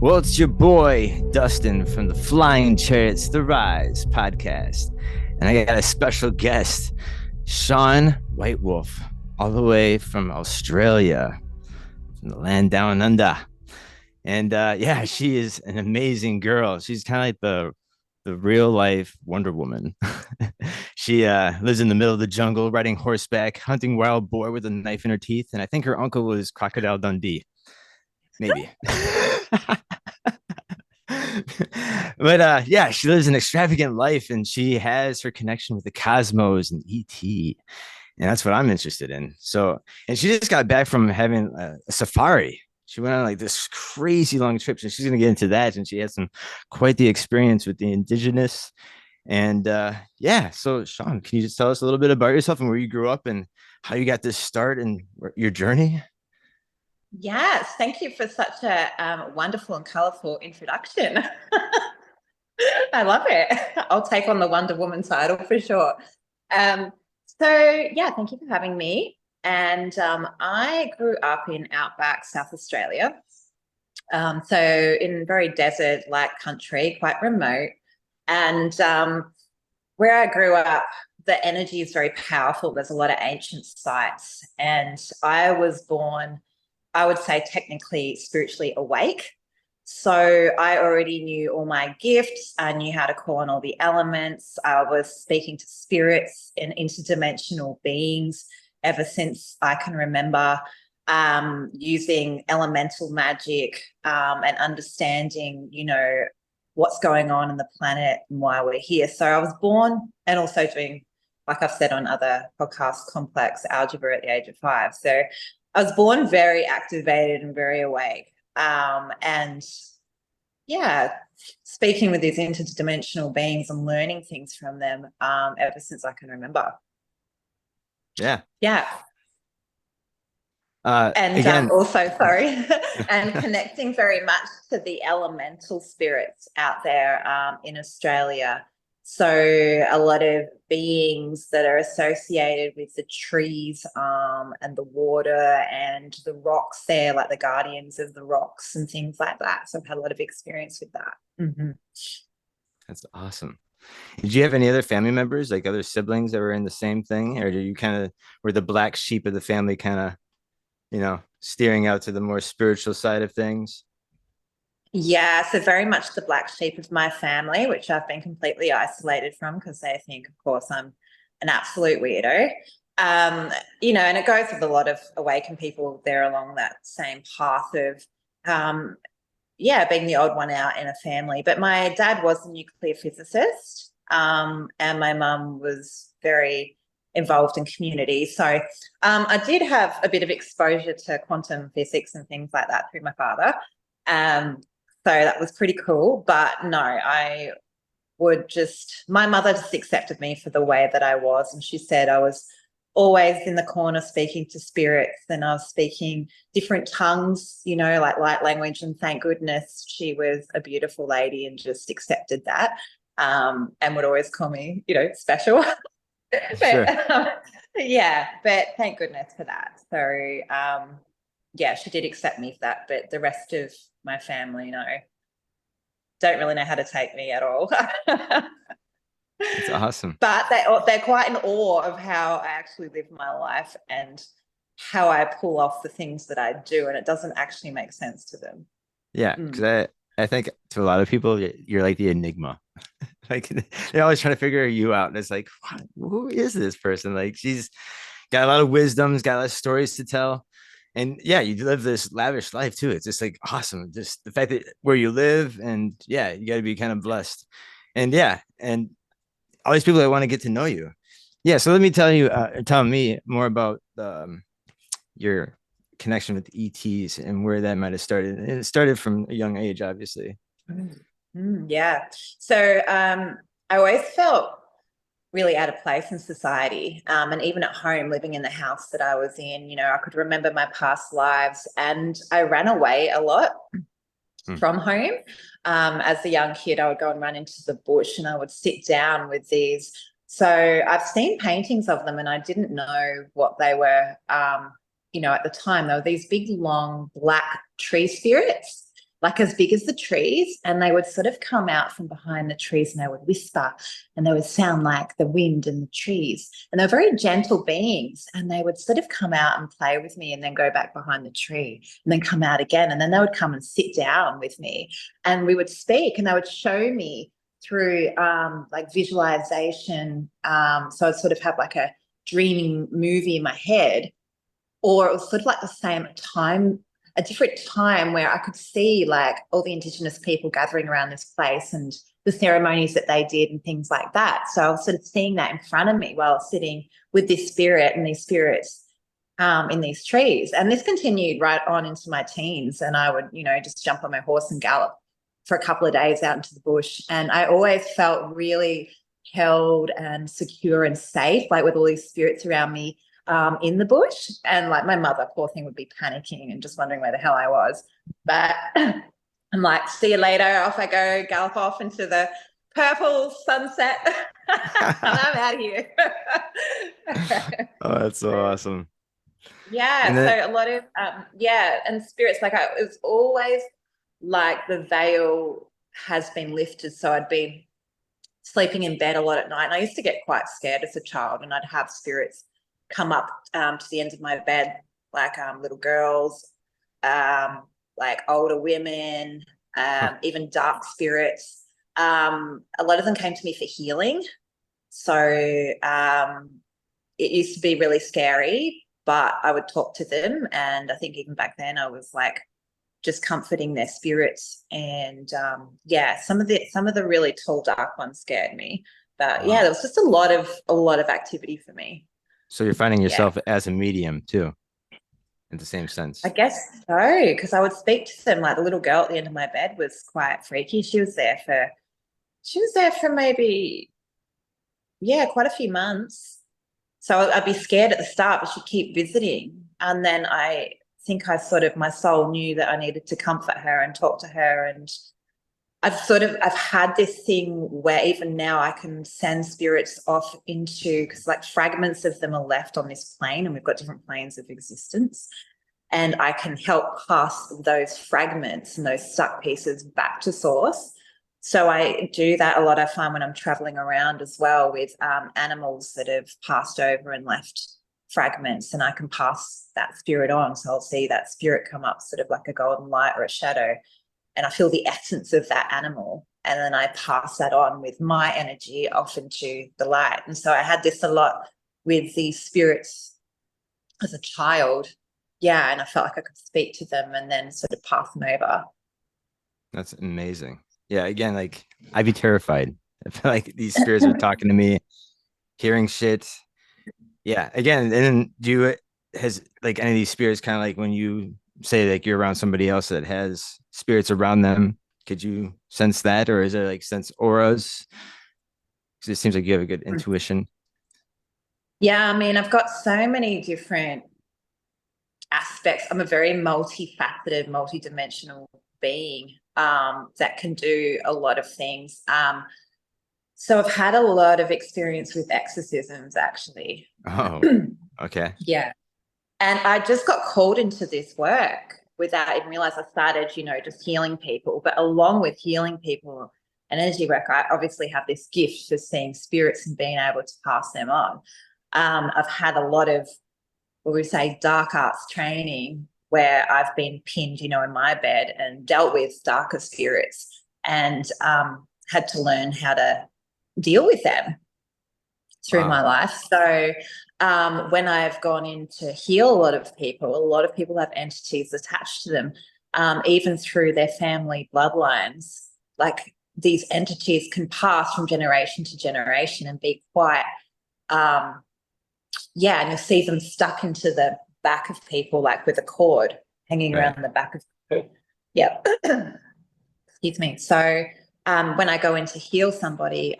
Well, it's your boy, Dustin, from the Flying Chariots The Rise podcast. And I got a special guest, Sian Whitewolf, all the way from Australia, from the land down under. And yeah, she is an amazing girl. She's kind of like the real life Wonder Woman. She lives in the middle of the jungle, riding horseback, hunting wild boar with a knife in her teeth. And I think her uncle was Crocodile Dundee. Maybe. But yeah, she lives an extravagant life and she has her connection with the cosmos and ET. And that's what I'm interested in. So, and she just got back from having a safari. She went on like this crazy long trip. So she's going to get into that. And she had some quite the experience with the Indigenous. And yeah, so Sian, can you just tell us a little bit about yourself and where you grew up and how you got this start and your journey? Yes, thank you for such a wonderful and colorful introduction. I love it. I'll take on the Wonder Woman title for sure. Um, yeah, thank you for having me. And I grew up in Outback, South Australia. So in very desert-like country, quite remote. And where I grew up, the energy is very powerful. There's a lot of ancient sites. And I was born, I would say, technically spiritually awake. So I already knew all my gifts. I knew how to call on all the elements. I was speaking to spirits and interdimensional beings ever since I can remember, using elemental magic, and understanding, what's going on in the planet and why we're here. So I was born and also doing, like I've said on other podcasts, complex algebra at the age of 5. So I was born very activated and very awake. And yeah, speaking with these interdimensional beings and learning things from them, ever since I can remember. Yeah. Yeah. And Again, also, sorry, and connecting very much to the elemental spirits out there in Australia. So a lot of beings that are associated with the trees, and the water and the rocks there, like the guardians of the rocks and things like that. So I've had a lot of experience with that. Mm-hmm. that's awesome. Did you have any other family members, like other siblings that were in the same thing? Or did you kind of were the black sheep of the family kind of, steering out to the more spiritual side of things? Yeah, so very much the black sheep of my family, which I've been completely isolated from because they think, of course, I'm an absolute weirdo. Um, and it goes with a lot of awakened people there along that same path of, um, yeah, being the odd one out in a family. But my dad was a nuclear physicist, and my mum was very involved in community. So I did have a bit of exposure to quantum physics and things like that through my father. Um, so that was pretty cool. But no, my mother just accepted me for the way that I was. And she said I was always in the corner speaking to spirits and I was speaking different tongues, like light language. And thank goodness she was a beautiful lady and just accepted that, and would always call me, special. Sure. but yeah, but thank goodness for that. So yeah, she did accept me for that. But the rest of my family, no, don't really know how to take me at all. That's awesome. But they're quite in awe of how I actually live my life and how I pull off the things that I do, and it doesn't actually make sense to them. Yeah, because Mm. I think to a lot of people, you're like the enigma. Like they're always trying to figure you out. And it's like, what? Who is this person? Like she's got a lot of wisdoms, got a lot of stories to tell. And yeah, you live this lavish life too. It's just like awesome. Just the fact that where you live, and yeah, you got to be kind of blessed. And yeah, and all these people that want to get to know you. Yeah, so let me tell me more about your connection with ETs and where that might have started. And it started from a young age, obviously. Yeah. So I always felt really out of place in society. And even at home, living in the house that I was in, I could remember my past lives and I ran away a lot Hmm. from home. As a young kid, I would go and run into the bush and I would sit down with these. So I've seen paintings of them and I didn't know what they were, at the time. They were these big, long, black tree spirits. like as big as the trees, and they would sort of come out from behind the trees and they would whisper and they would sound like the wind in the trees. And they're very gentle beings, and they would sort of come out and play with me and then go back behind the tree and then come out again. And then they would come and sit down with me and we would speak, and they would show me through like visualization. So I'd sort of have like a dreaming movie in my head, or it was sort of like the same time, a different time where I could see like all the Indigenous people gathering around this place and the ceremonies that they did and things like that. So I was sort of seeing that in front of me while I was sitting with this spirit and these spirits in these trees. And this continued right on into my teens. And I would, just jump on my horse and gallop for a couple of days out into the bush. And I always felt really held and secure and safe, like with all these spirits around me in the bush. And like my mother, poor thing, would be panicking and just wondering where the hell I was. But I'm like, see you later. Off I go, gallop off into the purple sunset. I'm out of here. Oh, that's so awesome. Yeah. And then, So a lot of, and spirits, like it was always like the veil has been lifted. So I'd been sleeping in bed a lot at night. And I used to get quite scared as a child, and I'd have spirits come up to the ends of my bed, like little girls, like older women, huh, even dark spirits. A lot of them came to me for healing. So it used to be really scary, but I would talk to them. And I think even back then I was like just comforting their spirits. And some of the really tall, dark ones scared me. But yeah, wow. there was just a lot of activity for me. So you're finding Yeah. yourself as a medium too, in the same I sense. guess so, because I would speak to them. Like the little girl at the end of my bed was quite freaky. She was there for maybe, quite a few months. So I'd be scared at the start, but she'd keep visiting. And then I think my soul knew that I needed to comfort her and talk to her. And I've had this thing where even now I can send spirits off into, because like fragments of them are left on this plane, and we've got different planes of existence. And I can help pass those fragments and those stuck pieces back to source. So I do that a lot. I find when I'm traveling around as well with animals that have passed over and left fragments, and I can pass that spirit on. So I'll see that spirit come up sort of like a golden light or a shadow, and I feel the essence of that animal. And then I pass that on with my energy off into the light. And so I had this a lot with these spirits as a child. Yeah, and I felt like I could speak to them and then sort of pass them over. That's amazing. Yeah, again, like I'd be terrified. I feel like these spirits are talking to me, hearing shit. Yeah, again, and then has like any of these spirits kind of like when you say like you're around somebody else that has spirits around them, could you sense that, or is it like sense auras? Because it seems like you have a good intuition. Yeah, I mean, I've got so many different aspects. I'm a very multifaceted, multidimensional being that can do a lot of things. So I've had a lot of experience with exorcisms, actually. Oh, okay. Yeah. And I just got called into this work without even realize. I started, just healing people. But along with healing people and energy work, I obviously have this gift for seeing spirits and being able to pass them on. I've had a lot of, what we say, dark arts training where I've been pinned, in my bed and dealt with darker spirits, and had to learn how to deal with them through my Wow. life. So when I've gone in to heal a lot of people have entities attached to them, even through their family bloodlines. Like these entities can pass from generation to generation and be quite, and you'll see them stuck into the back of people, like with a cord hanging Right. around the back of people. Yeah. Excuse me. So when I go in to heal somebody,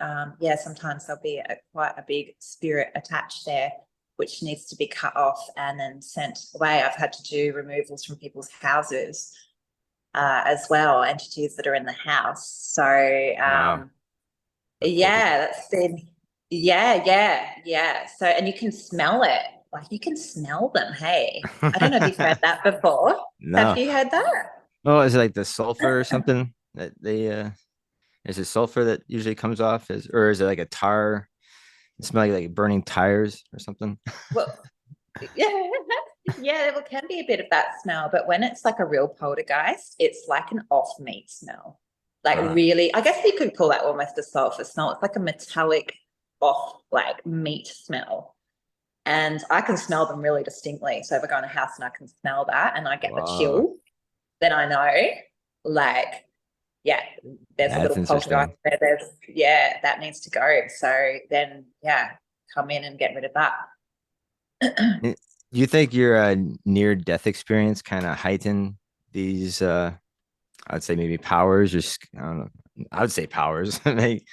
sometimes there'll be quite a big spirit attached there, which needs to be cut off and then sent away. I've had to do removals from people's houses as well, entities that are in the house. So Wow. That's poltergeist. that's been, yeah. So, and you can smell it. Like you can smell them. Hey, I don't know if you've heard that before. Have No. you heard that? Oh, is it like the sulfur or something that they is it sulfur that usually comes off as, or is it like a tar? It smells like burning tires or something. Well, yeah, yeah, it can be a bit of that smell, but when it's like a real poltergeist, it's like an off meat smell. Like Uh, really, I guess you could call that almost a sulfur smell. It's like a metallic off like meat smell. And I can smell them really distinctly. So if I go in a house and I can smell that and I get the wow, chill, then I know like, yeah, there's a that's little poltergeist interesting. there. There's, yeah, that needs to go. So then, yeah, come in and get rid of that. Do you think your near death experience kind of heightened these I'd say maybe powers or I don't know. I would say powers. They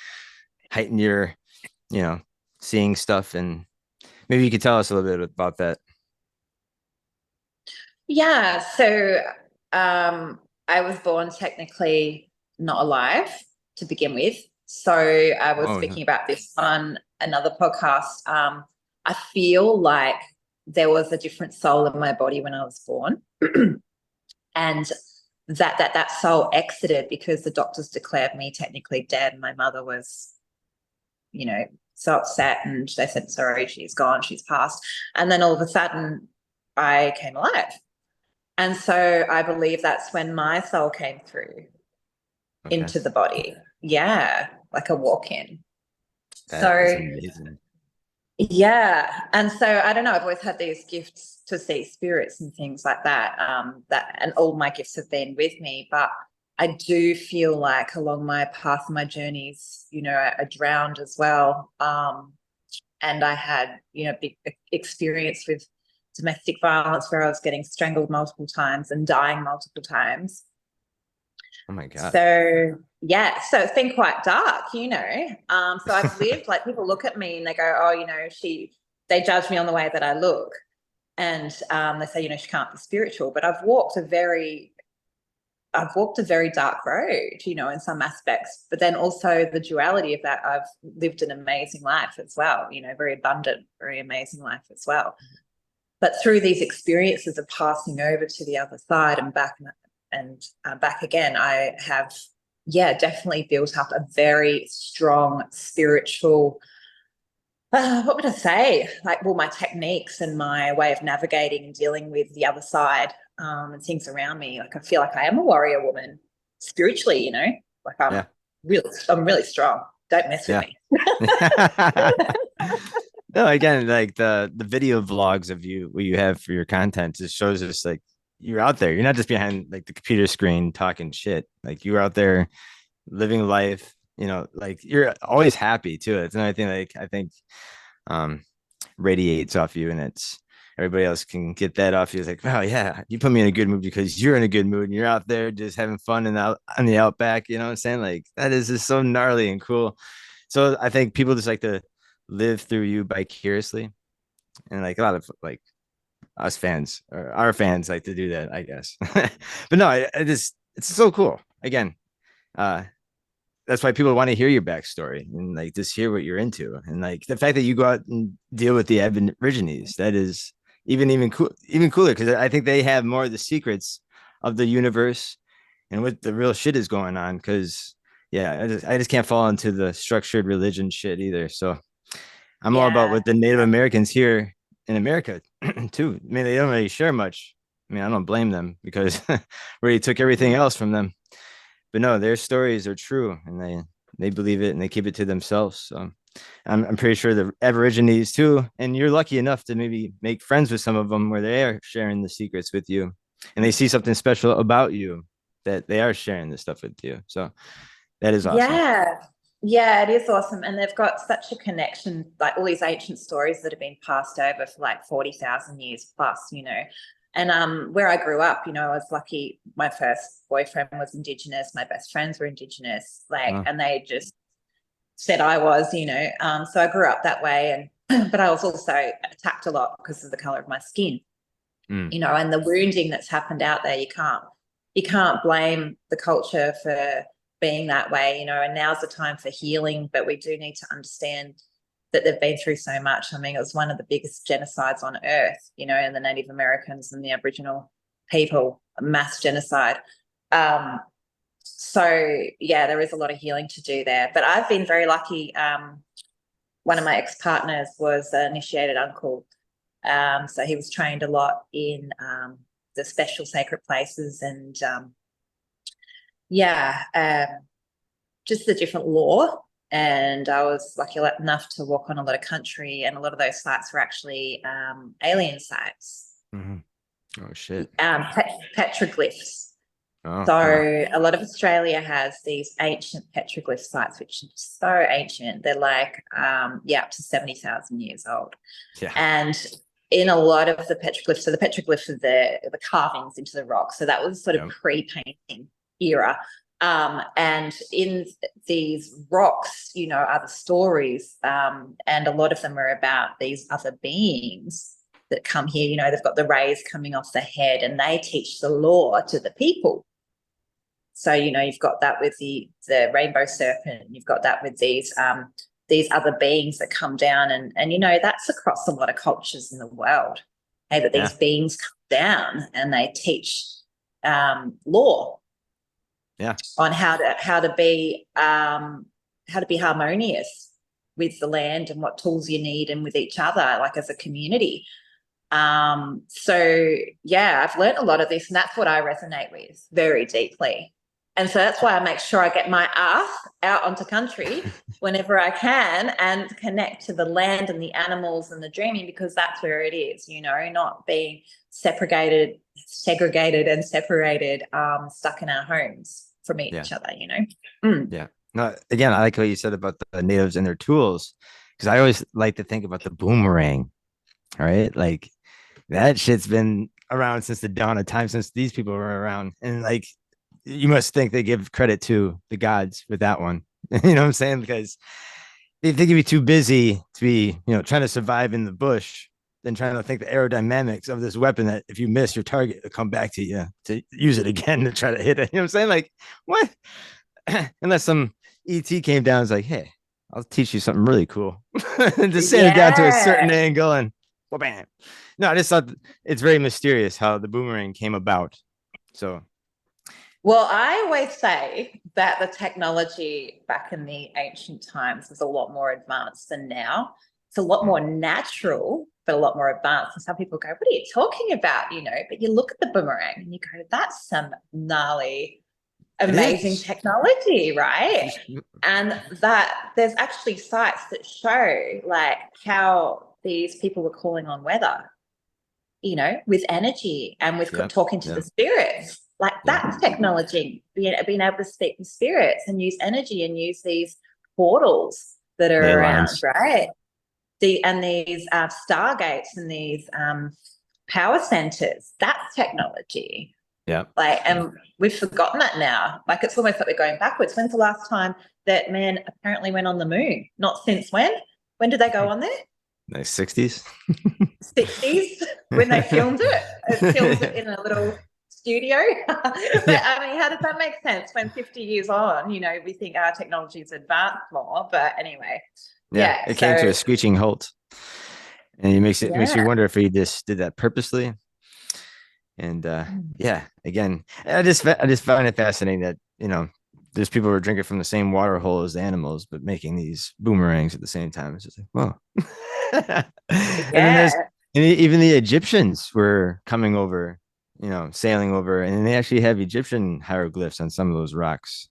heighten your, you know, seeing stuff, and maybe you could tell us a little bit about that. Yeah, so um, I was born technically not alive to begin with. So I was Oh, speaking about this on another podcast. I feel like there was a different soul in my body when I was born, and that soul exited because the doctors declared me technically dead. My mother was, you know, so upset, and they said, "Sorry, she's gone, she's passed." And then all of a sudden, I came alive. And so I believe that's when my soul came through okay. into the body. Yeah, like a walk in. That is So, amazing. yeah. And so I don't know, I've always had these gifts to see spirits and things like that. And all my gifts have been with me. But I do feel like along my path, my journeys, I drowned as well. And I had, big experience with domestic violence where I was getting strangled multiple times and dying multiple times. Oh my God. So yeah, so it's been quite dark. So I've lived like people look at me and they go, oh, they judge me on the way that I look. And they say, she can't be spiritual. But I've walked a very dark road, in some aspects. But then also the duality of that, I've lived an amazing life as well, very abundant, very amazing life as well. But through these experiences of passing over to the other side and back and back again, I have, yeah, definitely built up a very strong spiritual, what would I say? Like, well, my techniques and my way of navigating and dealing with the other side and things around me. Like, I feel like I am a warrior woman spiritually, like Yeah. I'm really strong. Don't mess with Yeah. me. No, again, like the video vlogs of you, what you have for your content, just shows us like you're out there. You're not just behind like the computer screen talking shit. Like you're out there living life. Like you're always happy too. It's another thing. Like I think um radiates off you, and it's everybody else can get that off you. It's like, wow, yeah, you put me in a good mood because you're in a good mood and you're out there just having fun and out on the outback. You know what I'm saying? Like that is just so gnarly and cool. So I think people just like to live through you vicariously, and like a lot of like us fans or our fans like to do that, I guess. But no, I just it's so cool. Again, uh, that's why people want to hear your backstory and like just hear what you're into, and like the fact that you go out and deal with the aborigines, that is even cooler because I think they have more of the secrets of the universe and what the real shit is going on. Because yeah, I just can't fall into the structured religion shit either. So I'm all about Yeah. what the Native Americans here in America too. I mean, they don't really share much. I mean, I don't blame them because we already took everything Mm. else from them. But no, their stories are true, and they believe it and they keep it to themselves. So I'm pretty sure the Aborigines too. And you're lucky enough to maybe make friends with some of them where they are sharing the secrets with you, and they see something special about you that they are sharing this stuff with you. So that is awesome. Yeah. Yeah, it is awesome. And they've got such a connection, like all these ancient stories that have been passed over for like 40,000 years plus. And where I grew up, I was lucky. My first boyfriend was Indigenous. My best friends were Indigenous, like, Wow. and they just said I was. So I grew up that way. And, but I was also attacked a lot because of the color of my skin, Mm, and the wounding that's happened out there. You can't blame the culture for being that way. And now's the time for healing, but we do need to understand that they've been through so much. I mean, it was one of the biggest genocides on earth, and the Native Americans and the Aboriginal people, a mass genocide. So yeah, there is a lot of healing to do there. But I've been very lucky. One of my ex-partners was an initiated uncle. So he was trained a lot in the special sacred places and just the different lore. And I was lucky enough to walk on a lot of country, and a lot of those sites were actually alien sites. Mm-hmm. Oh shit. Petroglyphs. Oh So wow. a lot of Australia has these ancient petroglyph sites, which are so ancient. They're like, up to 70,000 years old. Yeah. And in a lot of the petroglyphs, so the petroglyphs are the carvings into the rock. So that was sort of pre-painting era. And in these rocks, are the stories. And a lot of them are about these other beings that come here. They've got the rays coming off the head, and they teach the lore to the people. So, you've got that with the rainbow serpent, you've got that with these other beings that come down, and that's across a lot of cultures in the world. Hey, that these beings come down and they teach lore on how to be harmonious with the land and what tools you need and with each other, like as a community. So yeah, I've learned a lot of this, and that's what I resonate with very deeply. And so that's why I make sure I get my ass out onto country whenever I can and connect to the land and the animals and the dreaming, because that's where it is, not being segregated and separated, stuck in our homes from each other, Yeah. No, again, I like what you said about the natives and their tools, because I always like to think about the boomerang, right? Like that shit's been around since the dawn of time, since these people were around. And like, you must think they give credit to the gods with that one. You know what I'm saying? Because they think you'd be too busy to be, trying to survive in the bush than trying to think the aerodynamics of this weapon that if you miss your target, it'll come back to you to use it again to try to hit it. You know what I'm saying? Like, what? Unless some ET came down and was like, hey, I'll teach you something really cool. Just send it down to a certain angle and bam. No, I just thought it's very mysterious how the boomerang came about. So well, I always say that the technology back in the ancient times was a lot more advanced than now. It's a lot more natural, but a lot more advanced. And some people go, what are you talking about? But you look at the boomerang and you go, that's some gnarly, amazing technology, right? And that there's actually sites that show like how these people were calling on weather, with energy and with talking to the spirits. Like that's technology, being able to speak to spirits and use energy and use these portals that are around, right? These stargates and these power centers. That's technology. Yeah. Like, and we've forgotten that now. Like, it's almost like we're going backwards. When's the last time that man apparently went on the moon? Not since when? When did they go on there? The 60s. 60s when they filmed it. It films it in a little studio. But I mean, how does that make sense when 50 years on, we think our technology is advanced more? But anyway, it came to a screeching halt, and it makes you wonder if he just did that purposely. And again, I just find it fascinating that there's people who are drinking from the same water hole as the animals, but making these boomerangs at the same time. It's just like, whoa. And then even the Egyptians were coming over, sailing over, and they actually have Egyptian hieroglyphs on some of those rocks.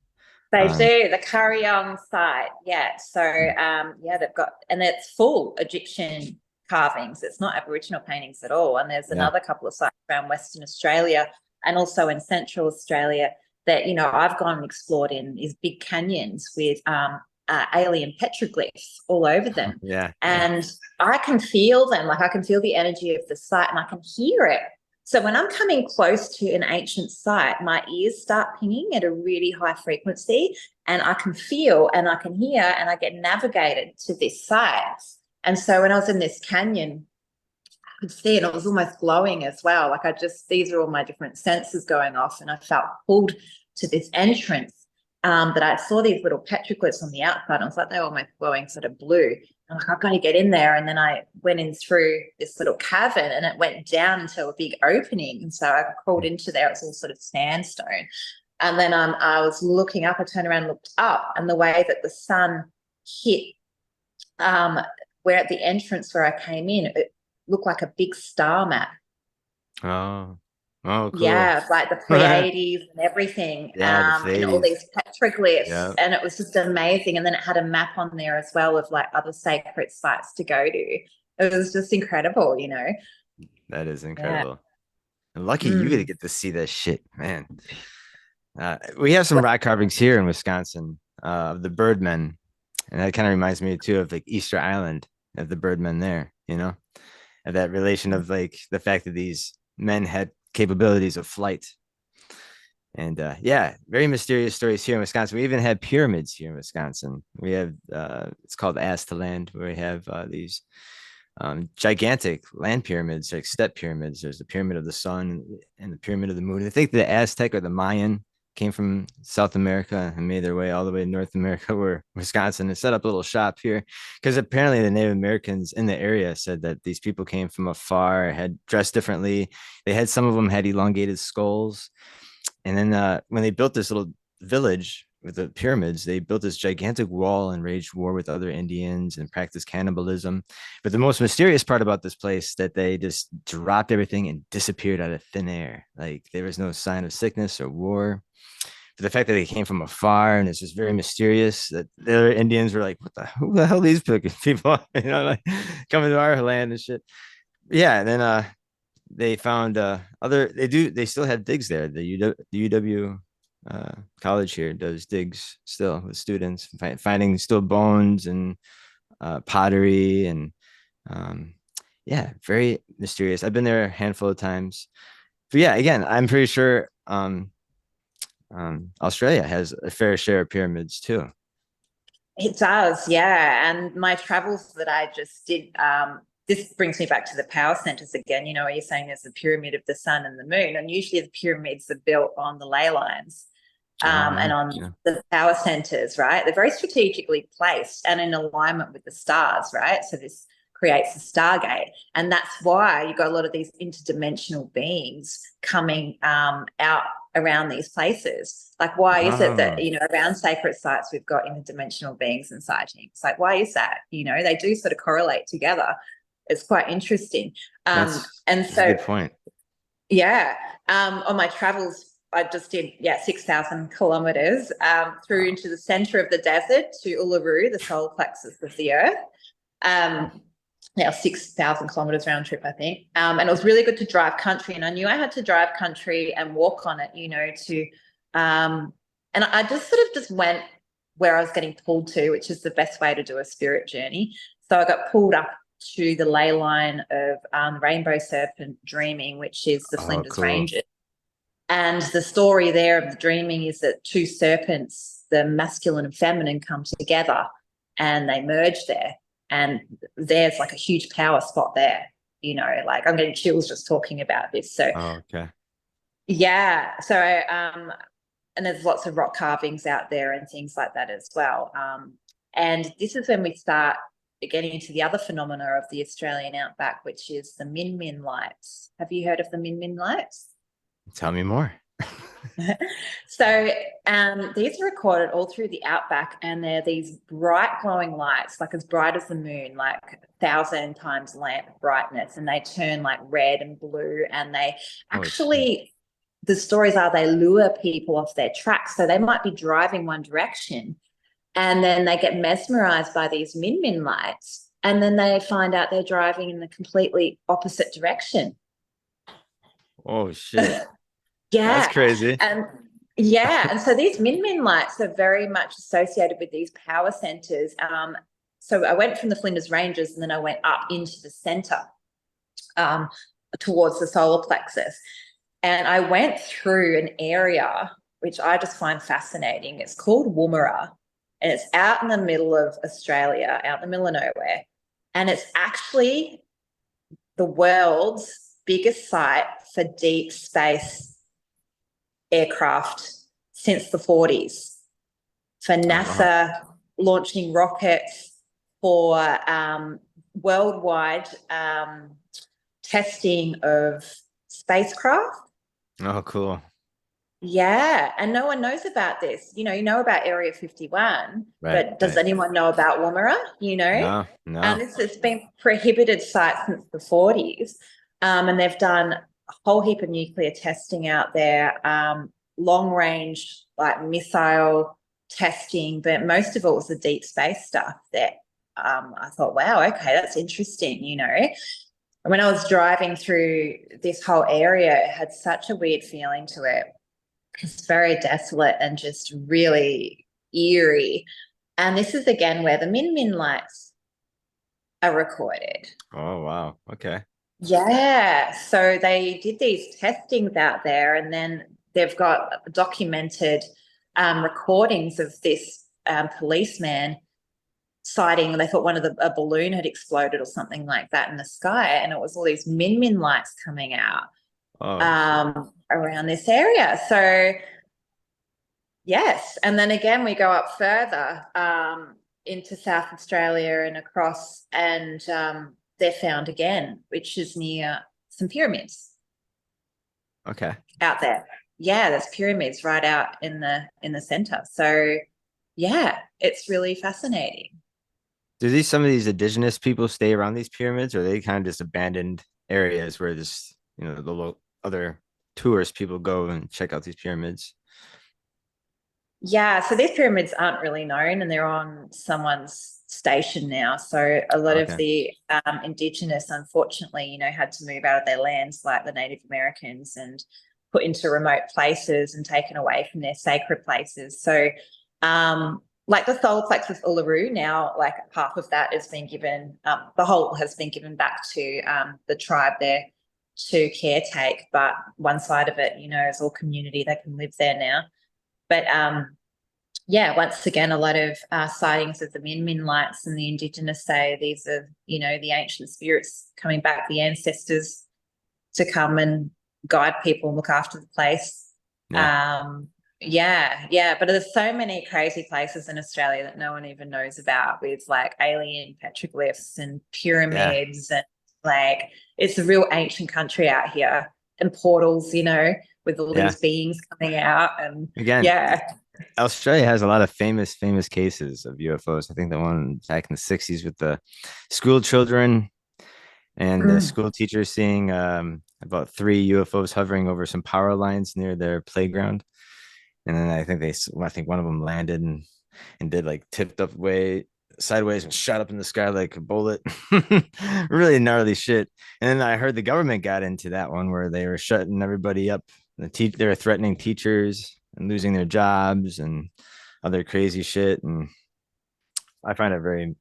They do, the Carillon site. Yeah. So they've got, and it's full Egyptian carvings. It's not Aboriginal paintings at all. And there's another couple of sites around Western Australia and also in Central Australia that, I've gone and explored in is big canyons with alien petroglyphs all over them. And I can feel them, like I can feel the energy of the site and I can hear it. So when I'm coming close to an ancient site, my ears start pinging at a really high frequency, and I can feel and I can hear and I get navigated to this site. And so when I was in this canyon, I could see it. It was almost glowing as well. Like these are all my different senses going off, and I felt pulled to this entrance. But I saw these little petroglyphs on the outside. I was like, they were almost glowing sort of blue. I'm like, I've got to get in there. And then I went in through this little cavern and it went down into a big opening. And so I crawled into there. It's all sort of sandstone. And then I was looking up, I turned around and looked up, and the way that the sun hit um, where at the entrance where I came in, it looked like a big star map. Oh, oh, cool. Yeah, like the Yeah, Pleiades and everything, the and all Pleiades. these petroglyphs, Yeah, and it was just amazing. And then it had a map on there as well of like other sacred sites to go to. It was just incredible, you know. that is Yeah. incredible. And lucky you Mm. get to see that shit, man. We have some rock carvings here in Wisconsin of the Birdmen, and that kind of reminds me too of like Easter Island of the Birdmen there. Of that relation of like the fact that these men had capabilities of flight. And yeah, very mysterious stories here in Wisconsin. We even had pyramids here in Wisconsin. We have it's called Ass to Land, where we have these gigantic land pyramids, like step pyramids. There's the Pyramid of the Sun and the Pyramid of the Moon. I think the Aztec or the Mayan came from South America and made their way all the way to North America, where Wisconsin has set up a little shop here because apparently the Native Americans in the area said that these people came from afar, had dressed differently. They had some of them had elongated skulls. And then when they built this little village with the pyramids, they built this gigantic wall and waged war with other Indians and practiced cannibalism. But the most mysterious part about this place that they just dropped everything and disappeared out of thin air. Like there was no sign of sickness or war. But the fact that they came from afar and it's just very mysterious that the other Indians were like, who the hell are these people? Like coming to our land and shit. Yeah, and then they found they still have digs there. The UW college here does digs still with students finding still bones and pottery and um, yeah, very mysterious. I've been there a handful of times, but yeah, again, I'm pretty sure Australia has a fair share of pyramids too. It does, yeah. And my travels that I just did, this brings me back to the power centers again. You know, you're saying there's the pyramid of the sun and the moon, and usually the pyramids are built on the ley lines Oh and yeah, on yeah. the power centers, right? They're very strategically placed and in alignment with the stars, right? So this creates a stargate. And that's why you've got a lot of these interdimensional beings coming out around these places. Like, why is it that, Oh, you know, around sacred sites, we've got interdimensional beings and sightings? Like, why is that? You know, they do sort of correlate together. It's quite interesting. And that's a so, good point. yeah, on my travels, I just did, 6,000 kilometers through Wow. into the center of the desert to Uluru, the solar plexus of the earth. Um, 6,000 kilometers round trip, I think. And it was really good to drive country. And I knew I had to drive country and walk on it, you know, and I just sort of just went where I was getting pulled to, which is the best way to do a spirit journey. So I got pulled up to the ley line of Rainbow Serpent Dreaming, which is the Oh, Flinders cool. Ranges. And the story there of the dreaming is that two serpents, the masculine and feminine, come together and they merge there. And there's like a huge power spot there. You know, like I'm getting chills just talking about this. So Oh, okay. yeah. So and there's lots of rock carvings out there and things like that as well. And this is when we start getting into the other phenomena of the Australian outback, which is the Min Min lights. Have you heard of the Min Min lights? Tell me more. So these are recorded all through the outback, and they're these bright glowing lights, like as bright as the moon, like 1,000 times lamp brightness, and they turn like red and blue, and they Holy shit. actually, the stories are they lure people off their tracks. So they might be driving one direction and then they get mesmerized by these min min lights, and then they find out they're driving in the completely opposite direction. Oh shit. That's Yeah. crazy. And yeah. And so these min min lights are very much associated with these power centers. So I went from the Flinders Ranges and then I went up into the center um, towards the solar plexus. And I went through an area which I just find fascinating. It's called Woomera, and it's out in the middle of Australia, out in the middle of nowhere. And it's actually the world's biggest site for deep space aircraft since the 40s, for Oh wow. NASA launching rockets, for worldwide testing of spacecraft. Oh cool. Yeah, and no one knows about this. You know about Area 51, Right, but does right. anyone know about Woomera? No, And no. this has been prohibited site since the 40s. And they've done a whole heap of nuclear testing out there, long range, like missile testing, but most of it was the deep space stuff that I thought, wow, okay, that's interesting, And when I was driving through this whole area, it had such a weird feeling to it. It's very desolate and just really eerie. And this is again where the Min Min lights are recorded. Oh, wow. Okay. Yeah. So they did these testings out there, and then they've got documented recordings of this policeman sighting. They thought a balloon had exploded or something like that in the sky, and it was all these Min Min lights coming out Oh, shit. around this area. So yes, and then again we go up further into South Australia and across, and they're found again, which is near some pyramids Okay. out there. Yeah, there's pyramids right out in the center. So yeah, it's really fascinating. Do these some of these indigenous people stay around these pyramids, or are they kind of just abandoned areas where this, other tourist people go and check out these pyramids? Yeah, so these pyramids aren't really known and they're on someone's station now. So a lot of Okay. the Indigenous, unfortunately, had to move out of their lands like the Native Americans and put into remote places and taken away from their sacred places. So, like the solar plexus Uluru, now like half of that has been given, the whole has been given back to the tribe there to caretake. But one side of it, is all community, they can live there now. But yeah, once again, a lot of sightings of the Min Min lights, and the Indigenous say these are, the ancient spirits coming back, the ancestors to come and guide people and look after the place. Yeah. Yeah, yeah, but there's so many crazy places in Australia that no one even knows about, with like alien petroglyphs and Yeah. pyramids, and like it's a real ancient country out here, and portals, with all Yeah. these beings coming out, and Again, yeah. Australia has a lot of famous cases of UFOs. I think the one back in the 60s with the school children and the Mm. school teachers seeing about three UFOs hovering over some power lines near their playground. And then I think one of them landed and did like tipped up way sideways and shot up in the sky like a bullet. Really gnarly shit. And then I heard the government got into that one where they were shutting everybody up. They were threatening teachers and losing their jobs and other crazy shit. And I find it very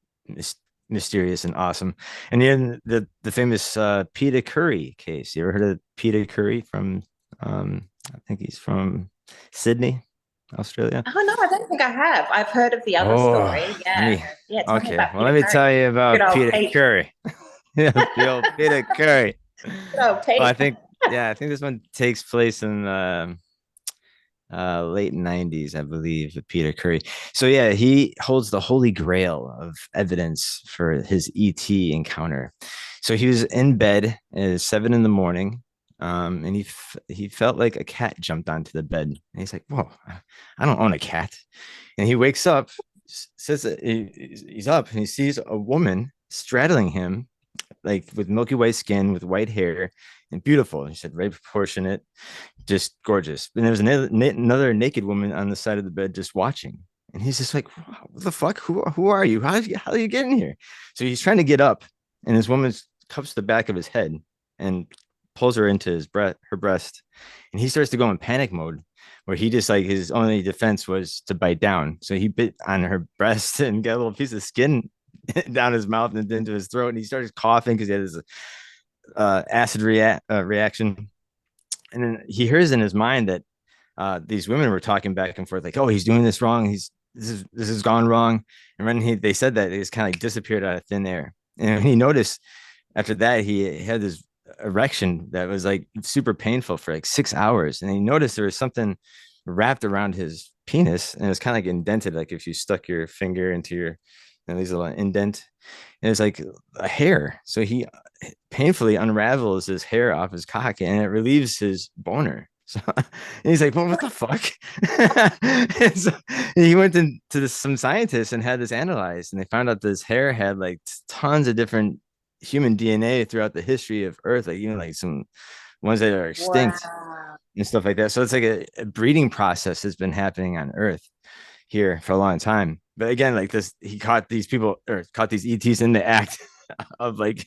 mysterious and awesome. And then the famous Peter Curry case. You ever heard of Peter Curry from? I think he's from Sydney, Australia. Oh no, I don't think I have. I've heard of the other Oh, story. let Yeah. me. Yeah, tell me Okay, about well, Peter let me Curry. tell you Good about old Peter Pete. Curry. Yeah, the old Peter Curry. Good old Well, Pete. I think this one takes place in late 90s, I believe, with Peter Curry. So yeah, he holds the holy grail of evidence for his ET encounter. So he was in bed at 7 in the morning, and he felt like a cat jumped onto the bed, and he's like, "Whoa, I don't own a cat." And he wakes up, says that he's up, and he sees a woman straddling him, like with milky white skin, with white hair, and beautiful. He said, very proportionate, just gorgeous. And there was another naked woman on the side of the bed just watching. And he's just like, what the fuck? Who are you? How do you get in here? So he's trying to get up, and this woman cups the back of his head and pulls her into her breast. And he starts to go in panic mode, where he just like his only defense was to bite down. So he bit on her breast and got a little piece of skin down his mouth and into his throat. And he started coughing because he had this acid reaction. And then he hears in his mind that these women were talking back and forth, like, "Oh, he's doing this wrong. This has gone wrong." And when they said that, it just kind of like disappeared out of thin air. And he noticed after that he had this erection that was like super painful for like 6 hours. And he noticed there was something wrapped around his penis, and it was kind of like indented, like if you stuck your finger into these little indent. And it's like a hair. So he painfully unravels his hair off his cock, and it relieves his boner. So and he's like, well, what the fuck? And so he went to some scientists and had this analyzed, and they found out this hair had like tons of different human DNA throughout the history of Earth, like even like some ones that are extinct Wow. and stuff like that. So it's like a breeding process has been happening on Earth here for a long time. But again, like this, he caught these people or caught these ETs in the act of like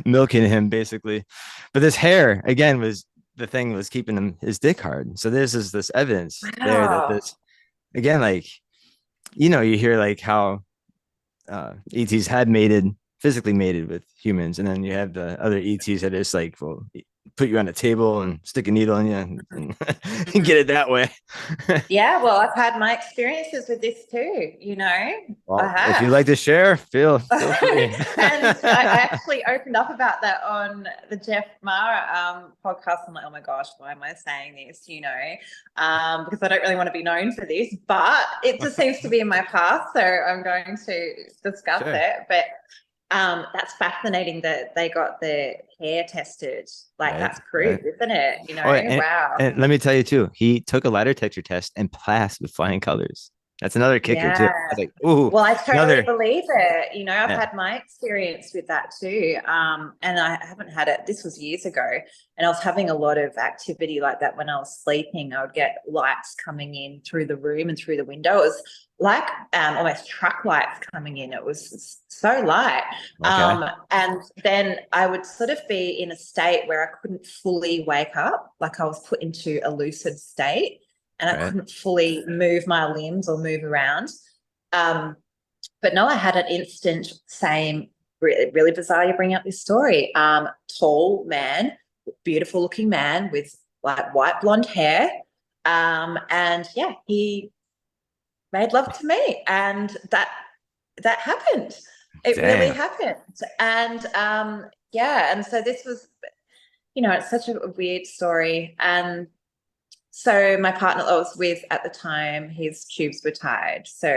milking him basically. But this hair again was the thing was keeping him his dick hard. So this is this evidence there that Wow. this again, like you hear like how ETs had mated physically mated with humans, and then you have the other ETs that is like, well, put you on a table and stick a needle in you and Mhm. get it that way. Yeah, well, I've had my experiences with this too, I Well, if you'd have. like to share, feel free. And I actually opened up about that on the Jeff Mara podcast. I'm like, oh my gosh, why am I saying this? Because I don't really want to be known for this, but it just seems to be in my past, so I'm going to discuss Sure. it. But that's fascinating that they got their hair tested. Like Right. that's proof, Right. isn't it? Oh, Wow. and let me tell you too, he took a lie detector test and passed with flying colors. That's another kicker too. I Yeah. was like, ooh, Well, I totally another. believe it. I've Yeah. had my experience with that too. And I haven't had it, this was years ago. And I was having a lot of activity like that when I was sleeping. I would get lights coming in through the room and through the window. It was like almost truck lights coming in. It was so light. Okay. And then I would sort of be in a state where I couldn't fully wake up, like I was put into a lucid state and I Right. couldn't fully move my limbs or move around. Um, but no, I had an instant same, really, really bizarre you bring up this story. Tall man, beautiful looking man with like white blonde hair. And yeah, he made love to me. And that happened. It really Damn. happened. And yeah, and so this was, it's such a weird story. And so my partner I was with at the time, his tubes were tied. So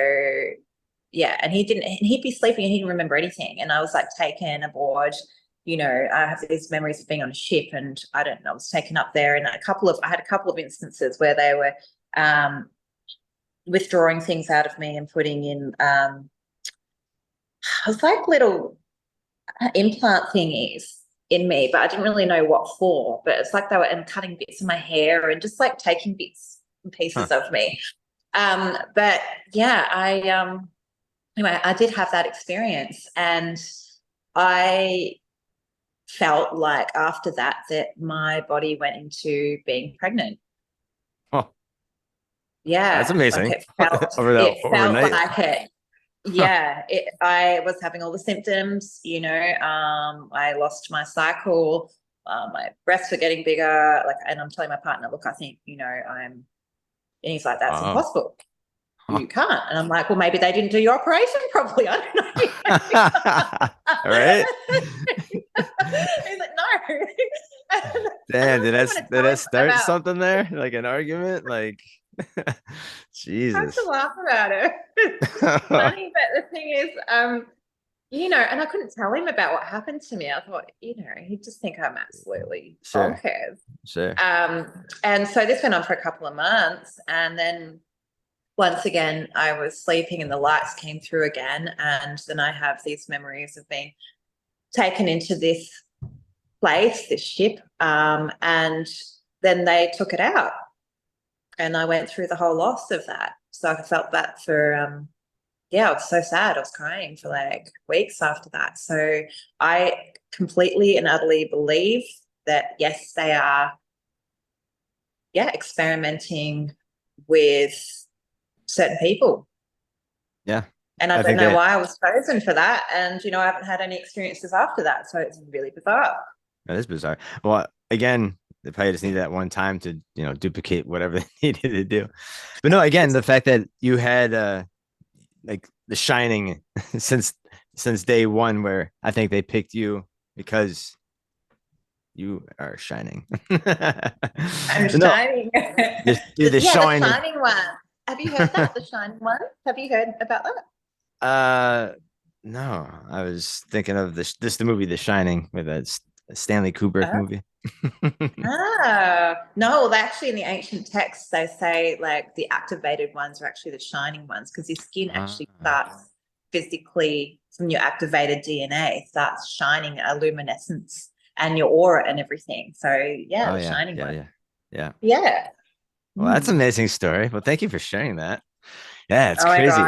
yeah, and he'd be sleeping and he didn't remember anything. And I was like taken aboard, I have these memories of being on a ship and I don't know, I was taken up there and I had a couple of instances where they were withdrawing things out of me and putting in it was like little implant thingies in me, but I didn't really know what for. But it's like they were cutting bits of my hair and just like taking bits and Huh. pieces of me. But yeah, anyway, I did have that experience, and I felt like after that my body went into being pregnant. Oh, that's Yeah, like amazing. it felt Over that it felt overnight. like it. Huh. Yeah, I was having all the symptoms, I lost my cycle, my breasts were getting bigger, like, and I'm telling my partner, look, I think, and he's like, that's Wow. impossible. Huh. You can't. And I'm like, well, maybe they didn't do your operation properly. I don't All right. know. He's like, no. And I Damn, was like, want to did tell that him start about something there? Like an argument? Like I have to Jesus. laugh about it. It's funny, but the thing is, and I couldn't tell him about what happened to me. I thought, he'd just think I'm absolutely Sure, bonkers. sure. And so this went on for a couple of months. And then once again, I was sleeping and the lights came through again. And then I have these memories of being taken into this place, this ship. And then they took it out. And I went through the whole loss of that. So I felt that for yeah, I was so sad. I was crying for like weeks after that. So I completely and utterly believe that yes, they are, yeah, experimenting with certain people. Yeah. And I I don't think know that why I was chosen for that. And I haven't had any experiences after that. So it's really bizarre. that is bizarre. Well, again, they probably just needed that one time to, duplicate whatever they needed to do. But no, again, the fact that you had like The Shining since day one, where I think they picked you because you are shining. I'm No, shining. the Yeah, the shining. shining one. Have you heard that? The shining one? Have you heard about that? Uh, no, I was thinking of this the movie The Shining with that a Stanley Kubrick Oh, movie. no, well, actually, in the ancient texts, they say like the activated ones are actually the shining ones because your skin actually Ah, starts physically from your activated DNA, starts shining a luminescence and your aura and everything. So, yeah, oh the yeah, shining yeah, one. yeah, yeah. Yeah. Well, that's an Mm. amazing story. Well, thank you for sharing that. Yeah, it's Oh my crazy.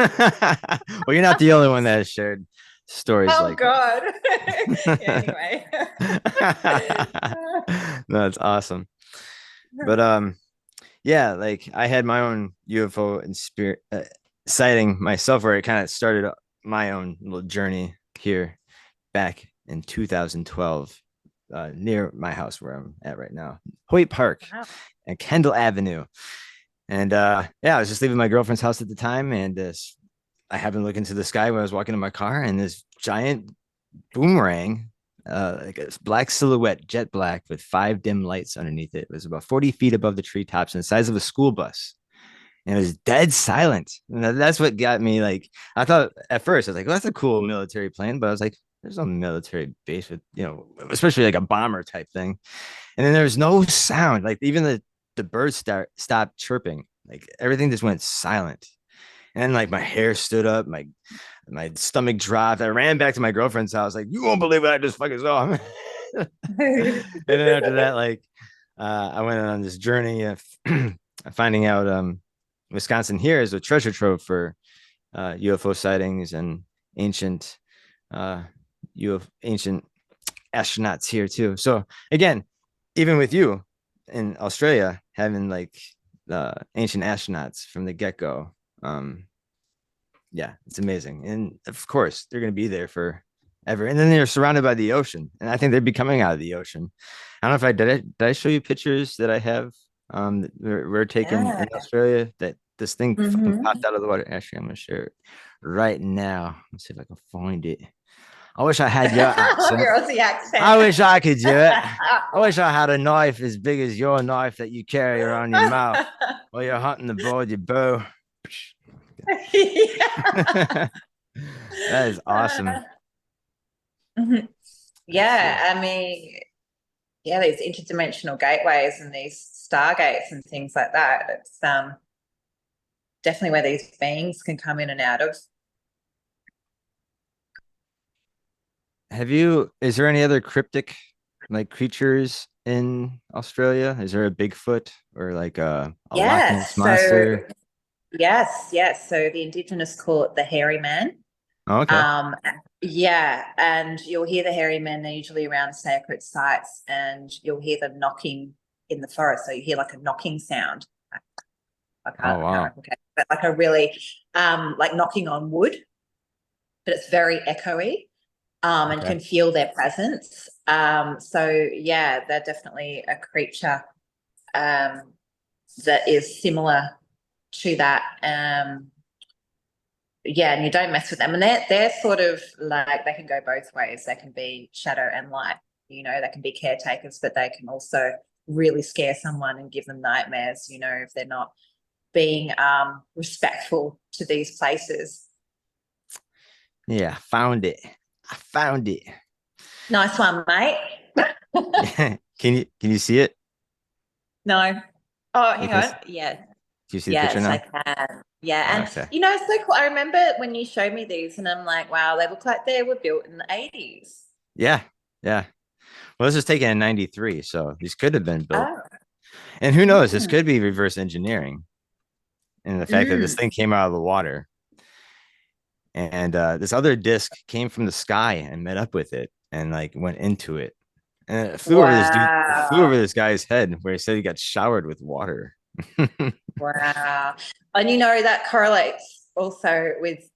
God. Well, you're not the only one that has shared stories Oh like God. Yeah, that. anyway. No, it's awesome. But yeah, like I had my own UFO and spirit sighting myself, where it kind of started my own little journey here back in 2012, near my house where I'm at right now, Hoyt Park Wow. and Kendall Avenue. And yeah, I was just leaving my girlfriend's house at the time, and this I happened to look into the sky when I was walking in my car, and this giant boomerang, like a black silhouette, jet black, with five dim lights underneath it. It was about 40 feet above the treetops and the size of a school bus. And it was dead silent. And that's what got me. Like, I thought at first, I was like, well, that's a cool military plane. But I was like, there's no military base with, especially like a bomber type thing. And then there was no sound. Like, even the birds stopped chirping. Like, everything just went silent. And like my hair stood up, my stomach dropped. I ran back to my girlfriend's house, like, you won't believe what I just fucking saw. And then after that, like, I went on this journey of finding out Wisconsin here is a treasure trove for UFO sightings and ancient ancient astronauts here too. So again, even with you in Australia having like ancient astronauts from the get-go, yeah, it's amazing. And of course, they're going to be there for ever. And then they're surrounded by the ocean. And I think they'd be coming out of the ocean. I don't know if I did it. Did I show you pictures that I have that we're taking Yeah. in Australia that this thing fucking Hmm. popped out of the water? Actually, I'm going to share it right now. Let's see if I can find it. I wish I had your accent. Your Aussie I accent. wish I could do it. I wish I had a knife as big as your knife that you carry around your mouth while you're hunting the boar with your bow. Yeah. That is awesome. Mhm. Let's see. Yeah, I mean, yeah, these interdimensional gateways and these stargates and things like that. It's definitely where these beings can come in and out of. Is there any other cryptic like creatures in Australia? Is there a Bigfoot or like a Loch Ness Yes, so monster? yes. So the Indigenous call it the hairy man. Oh, okay. Um, yeah, and you'll hear the hairy men. They're usually around sacred sites, and you'll hear them knocking in the forest. So you hear like a knocking sound. Oh, I can't wow. replicate, but like a really like knocking on wood, but it's very echoey, and Okay. can feel their presence. So yeah, they're definitely a creature um, that is similar to that. Yeah, and you don't mess with them. And they're sort of like they can go both ways. They can be shadow and light, they can be caretakers, but they can also really scare someone and give them nightmares, if they're not being respectful to these places. Yeah, found it. I found it. Nice one, mate. Yeah. Can you see it? No. Oh, You hang can on. see, Yeah. do you see the picture Yes, I now? can. Yeah. And Okay. it's so cool. I remember when you showed me these and I'm like, wow, they look like they were built in the 80s. Yeah. Yeah. Well, this was taken in 93, so these could have been built. Oh. And who knows? This Mm. could be reverse engineering and the fact that this Mm. thing came out of the water. And this other disc came from the sky and met up with it and like went into it. And it flew over this dude, it flew Wow. over this guy's head where he said he got showered with water. Wow. And that correlates also with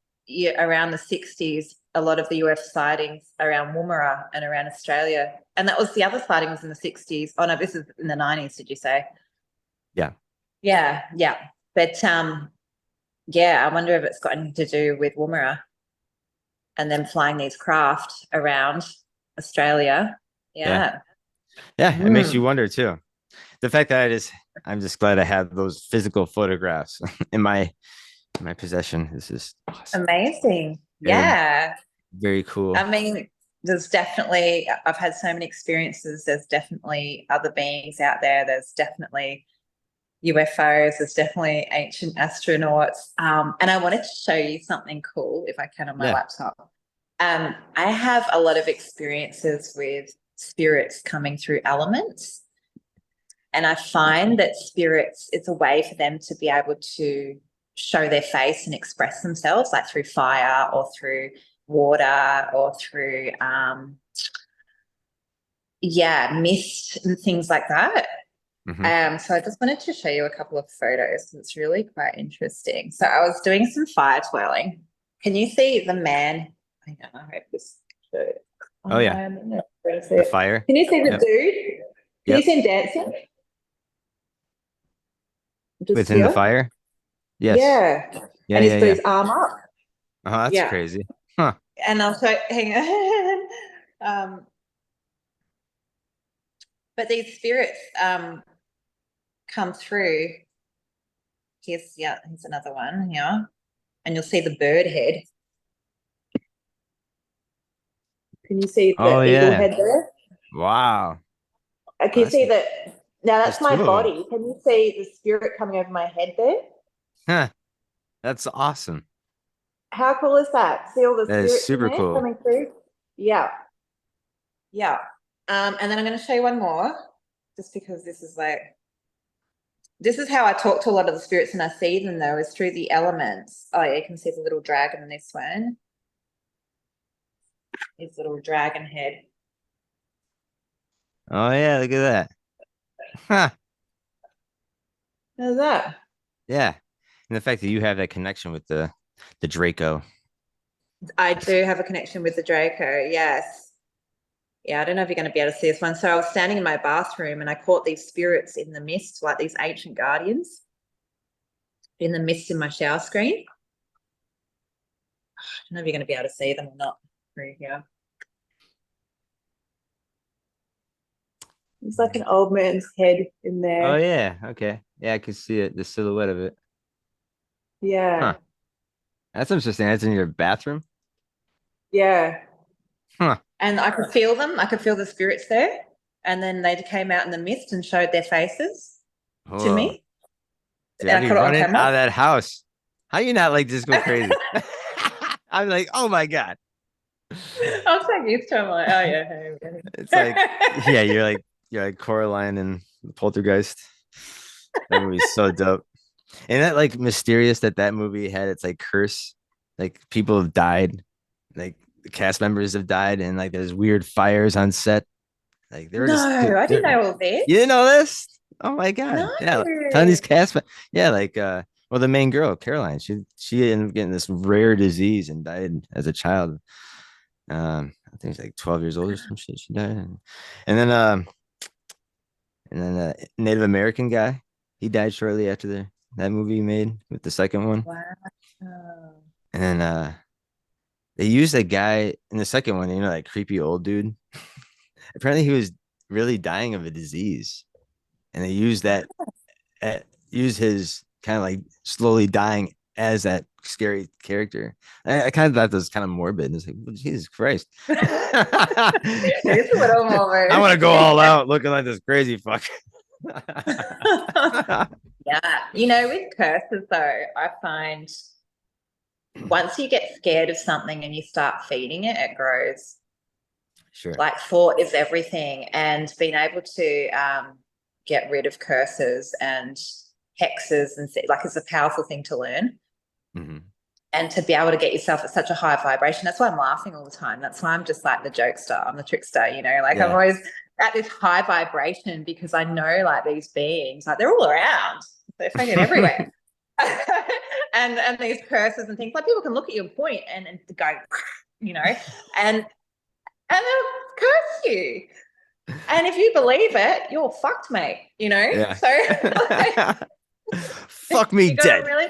around the 60s, a lot of the UF sightings around Woomera and around Australia. And that was the other sightings in the 60s. Oh no, this is in the 90s, did you say? Yeah. Yeah, yeah. But yeah, I wonder if it's got anything to do with Woomera and them flying these craft around Australia. Yeah. Yeah. Yeah. It makes you Mm. wonder too. The fact that I'm just glad I have those physical photographs in my possession. This is awesome. Amazing. Very, Yeah. very cool. I mean, there's definitely, I've had so many experiences. There's definitely other beings out there. There's definitely UFOs. There's definitely ancient astronauts. And I wanted to show you something cool, if I can, on my Yeah. laptop. I have a lot of experiences with spirits coming through elements. And I find that spirits, it's a way for them to be able to show their face and express themselves, like through fire or through water or through, mist and things like that. Hmm. So I just wanted to show you a couple of photos. It's really quite interesting. So I was doing some fire twirling. Can you see the man? I don't know, I hope this shows. Oh yeah, I'm not going to see the it. fire. Can you see the Yep. dude? Can you Yep. see him dancing? Just Within the here? fire. Yes. Yeah. Yeah. And he's Yeah. put Yeah. his arm up. Oh, that's Yeah. crazy. Huh. And I'll show, hang on. But these spirits come through. Here's another one. Yeah. And you'll see the bird head. Can you see Oh the eagle yeah. head there? Wow. Can Oh, you see that? Now there's that's my two of them. body. Can you see the spirit coming over my head there? Huh. That's awesome. How cool is that? See all the That is spirits in super there cool. coming through? Yeah. Yeah. And then I'm going to show you one more, just because this is how I talk to a lot of the spirits and I see them, though, is through the elements. Oh, yeah, you can see the little dragon in this one. His little dragon head. Oh yeah, look at that. Huh. How's that? Yeah. And the fact that you have that connection with the Draco. I do have a connection with the Draco, yes. Yeah, I don't know if you're going to be able to see this one. So I was standing in my bathroom and I caught these spirits in the mist, like these ancient guardians in the mist in my shower screen. I don't know if you're going to be able to see them or not through here. It's like an old man's head in Oh there. yeah. Okay. Yeah, I can see it, the silhouette of it. Yeah. Huh. That's interesting. That's in your bathroom? Yeah. Huh. And I could feel them. I could feel the spirits there. And then they came out in the mist and showed their faces to Oh, me. dude, And I'd I be caught it on running camera. out of that house. How you not like just go crazy? I'm like, oh my God. I'm so used to it. I'm like, oh yeah. It's like, yeah, you're like Coraline and Poltergeist. That movie's so dope. And that like mysterious that movie had its like curse. Like people have died, like the cast members have died, and like there's weird fires on set. Like they were No, just I didn't they're, know all you didn't this. know this? Oh my No. God. Yeah. Telling these cast, yeah, like well, the main girl, Caroline, she ended up getting this rare disease and died as a child. I think it's like 12 years old or some shit. She died. And then Native American guy, he died shortly after that movie he made with the second one. Wow. And then they used a guy in the second one, that creepy old dude. Apparently he was really dying of a disease. And they used that use his kind of like slowly dying as that scary character. I kind of thought that was kind of morbid. It's like, well, Jesus Christ. It's a little I more. want to go all out looking like this crazy fuck. Yeah. With curses though, I find once you get scared of something and you start feeding it, it grows. Sure. Like thought is everything, and being able to get rid of curses and hexes and like it's a powerful thing to learn. Mm-hmm. And to be able to get yourself at such a high vibration. That's why I'm laughing all the time. That's why I'm just like the jokester. I'm the trickster, like I'm Yeah. always at this high vibration because I know like these beings, like they're all around. They're fucking everywhere. and these curses and things, like people can look at you and point and go, and they'll curse you. And if you believe it, you're fucked, mate. Yeah. So like, Fuck me you gotta dead. really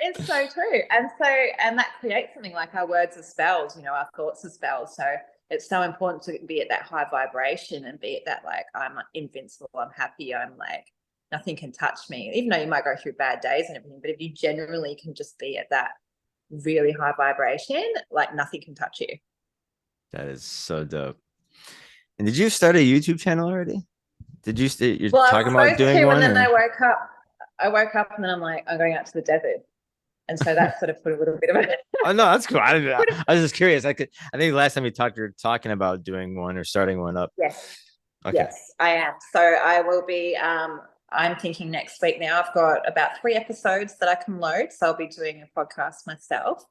it's so true. And that creates something like our words are spells, our thoughts are spells. So it's so important to be at that high vibration and be at that, like, I'm invincible, I'm happy, I'm like, nothing can touch me, even though you might go through bad days and everything. But if you generally can just be at that really high vibration, like nothing can touch you. That is so dope. And did you start a YouTube channel already? Did you you're Well, I was talking about supposed doing to, and one then or? I woke up and then I'm like, I'm going out to the desert. And so that sort of put a little bit of a Oh no, that's cool. I didn't know. I was just curious. I think last time we talked, you were talking about doing one or starting one up. yes, Okay. yes, I am. So I will be I'm thinking next week now. I've got about 3 episodes that I can load. So I'll be doing a podcast myself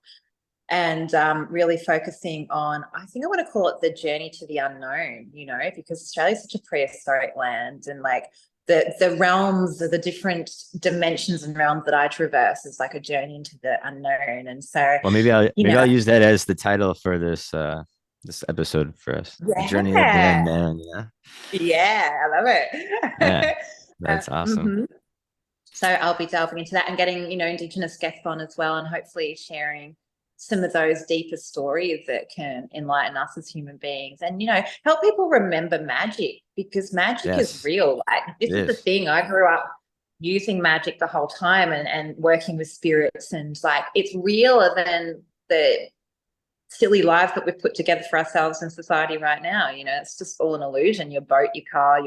and really focusing on, I think I want to call it the journey to the unknown, you know, because Australia is such a prehistoric land, and like the realms, the different dimensions and realms that I traverse is like a journey into the unknown. And so, Well, you maybe know, I'll use that as the title for this episode for us. The journey of the yeah, unknown. Yeah. yeah, I love Yeah. it. That's awesome. Mhm. So I'll be delving into that and getting, Indigenous guests on as well, and hopefully sharing some of those deeper stories that can enlighten us as human beings and, help people remember magic, because magic is Yes, real. Like, it this is the is. thing. I grew up using magic the whole time and working with spirits, and like it's realer than the silly lives that we've put together for ourselves in society right now. It's just all an illusion. Your boat, your car,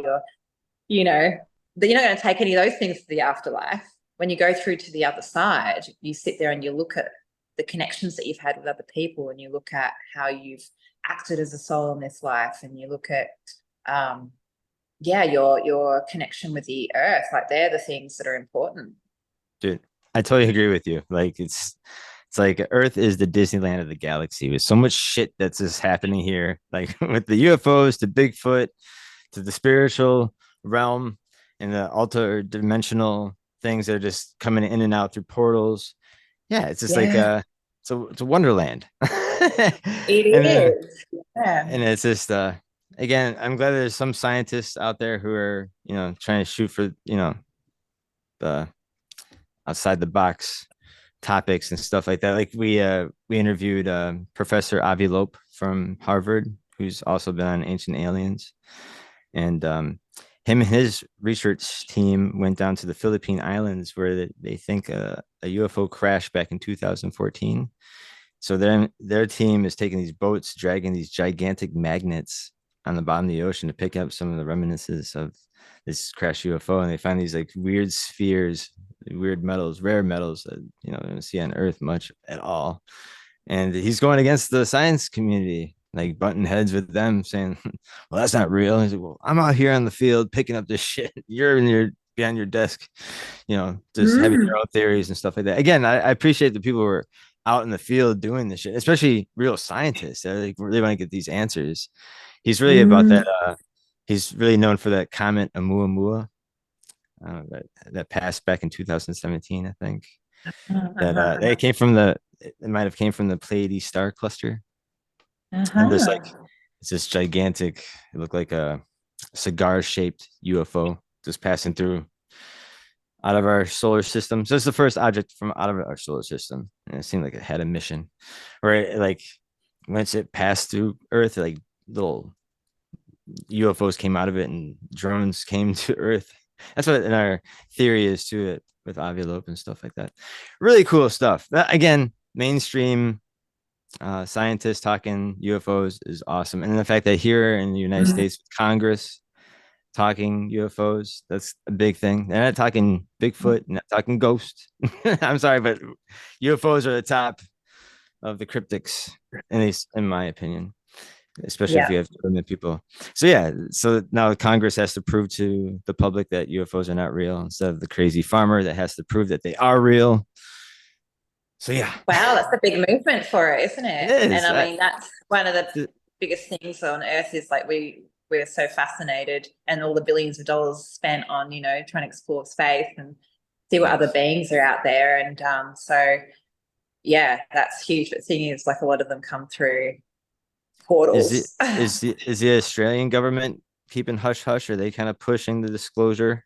you know, that you're not going to take any of those things to the afterlife. When you go through to the other side, you sit there and you look at the connections that you've had with other people, and you look at how you've acted as a soul in this life, and you look at your connection with the earth. Like, they're the things that are important. Dude, I totally agree with you. Like it's like Earth is the Disneyland of the galaxy with so much shit that's just happening here. Like with the UFOs to Bigfoot to the spiritual realm and the alter dimensional things that are just coming in and out through portals. Yeah, it's just like Yeah, it's a wonderland. it and is. Yeah. and it's just again, I'm glad there's some scientists out there who are, trying to shoot for, the outside the box topics and stuff like that. Like we interviewed Professor Avi Loeb from Harvard, who's also been on Ancient Aliens, and him and his research team went down to the Philippine Islands where they think a UFO crashed back in 2014. So their team is taking these boats, dragging these gigantic magnets on the bottom of the ocean to pick up some of the reminiscences of this crashed UFO, and they find these like weird spheres, weird metals, rare metals that don't see on Earth much at all. And he's going against the science community, like butting heads with them, saying, "Well, that's not real." And he's like, "Well, I'm out here on the field picking up this shit. You're in your behind your desk, just having Mm, your own theories and stuff like that." Again, I appreciate the people who are out in the field doing this shit, especially real scientists that like really want to get these answers. He's really about mm, that. He's really known for that comet Oumuamua that passed back in 2017, I think. That uh-huh, it came from it might have came from the Pleiades star cluster, and this like uh-huh. it's this gigantic. It looked like a cigar shaped UFO just passing through out of our solar system. So it's the first object from out of our solar system, and it seemed like it had a mission. Where like once it passed through Earth, like little UFOs came out of it, and drones came to Earth. That's what in our theory is to it with Avilope and stuff like that. Really cool stuff. Again, mainstream scientists talking UFOs is awesome, and the fact that here in the United Mm, States, Congress talking UFOs. That's a big thing. They're not talking Bigfoot, not talking ghosts. I'm sorry, but UFOs are the top of the cryptics, at least in my opinion, especially if yeah. you have government people. So yeah, so now Congress has to prove to the public that UFOs are not real instead of the crazy farmer that has to prove that they are real. So yeah, Wow, that's a big movement for it, isn't it it? And is. I mean, that's one of the Th- biggest things on earth is like we're so fascinated, and all the billions of dollars spent on, trying to explore space and see what other yes. beings are out there. And so yeah, that's huge. But seeing is like a lot of them come through Is it portals. is the Australian government keeping hush hush? Are they kind of pushing the disclosure?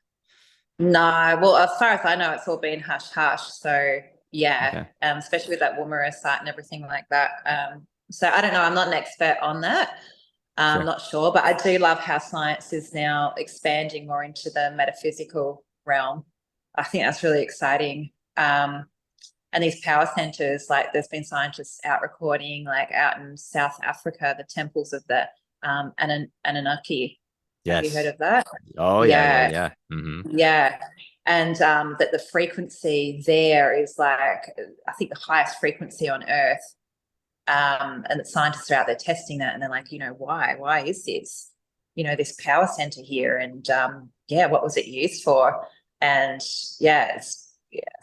No, well, as far as I know, it's all been hush hush. So yeah, Okay, especially with that Woomera site and everything like that. So I don't know. I'm not an expert on that. I'm sure. not sure, but I do love how science is now expanding more into the metaphysical realm. I think that's really exciting. And these power centers, like there's been scientists out recording, like out in South Africa, the temples of the Anunnaki. Have you heard Yes. of that? Oh yeah, yeah, Yeah, yeah. Hmm. yeah. And that the frequency there is like, I think the highest frequency on Earth. And the scientists are out there testing that, and they're like, why? Why is this? This power center here, and yeah, what was it used for? And yeah, it's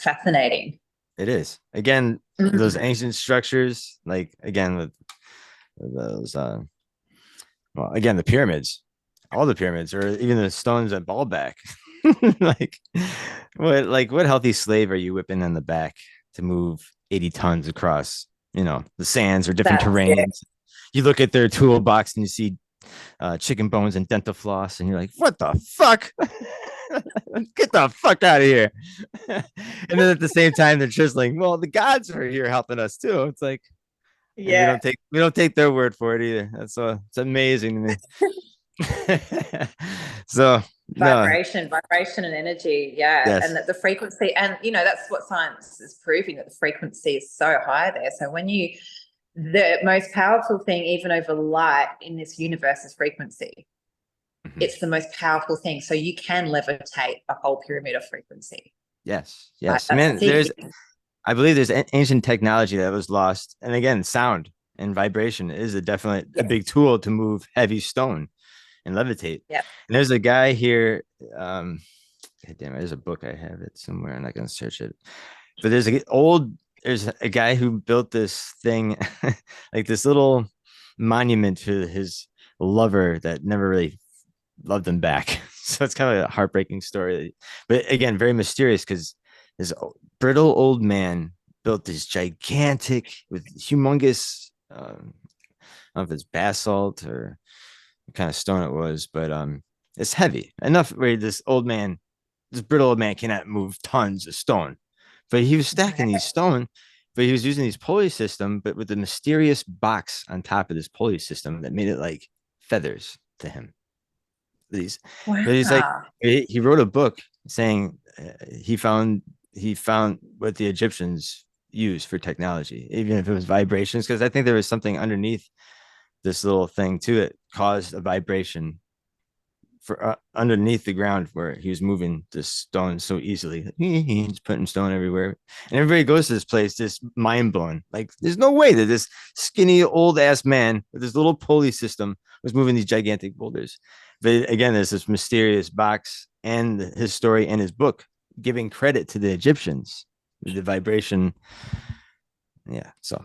fascinating. It is. Again, those Mhm. ancient structures, like again with those well, again, the pyramids, all the pyramids, or even the stones at Baalbek. like what healthy slave are you whipping in the back to move 80 tons across, the sands or different That's it. terrains? You look at their toolbox and you see chicken bones and dental floss, and you're like, what the fuck? Get the fuck out of here. And then at the same time, they're just like, well, the gods are here helping us too. It's like, and we Yeah, don't take we don't take their word for it either. It's amazing to me. So no, vibration and energy. Yeah, and yes, that the frequency, and that's what science is proving, that the frequency is so high there. So the most powerful thing, even over light in this universe, is frequency. mhm. It's the most powerful thing. So you can levitate a whole pyramid of frequency. Yes, Like yes, that's man. sick. I believe there's ancient technology that was lost, and again, sound and vibration is a Yeah, big tool to move heavy stone and levitate. yeah. And there's a guy here. God damn it, there's a book, I have it somewhere. I'm not gonna search it, but there's a guy who built this thing, like this little monument to his lover that never really loved him back. So it's kind of a heartbreaking story, but again, very mysterious because this brittle old man built this gigantic with humongous. I don't know if it's basalt or what kind of stone it was, but it's heavy enough where this brittle old man cannot move tons of stone. But he was stacking these stone, but he was using these pulley system, but with a mysterious box on top of this pulley system that made it like feathers to him. These, but he's like, Wow. he wrote a book saying he found what the Egyptians used for technology, even if it was vibrations, because I think there was something underneath this little thing too that caused a vibration for underneath the ground where he was moving the stone so easily. He's putting stone everywhere, and everybody goes to this place just mind blown. Like, there's no way that this skinny old ass man with this little pulley system was moving these gigantic boulders. But again, there's this mysterious box and his story and his book giving credit to the Egyptians, the vibration. Yeah, so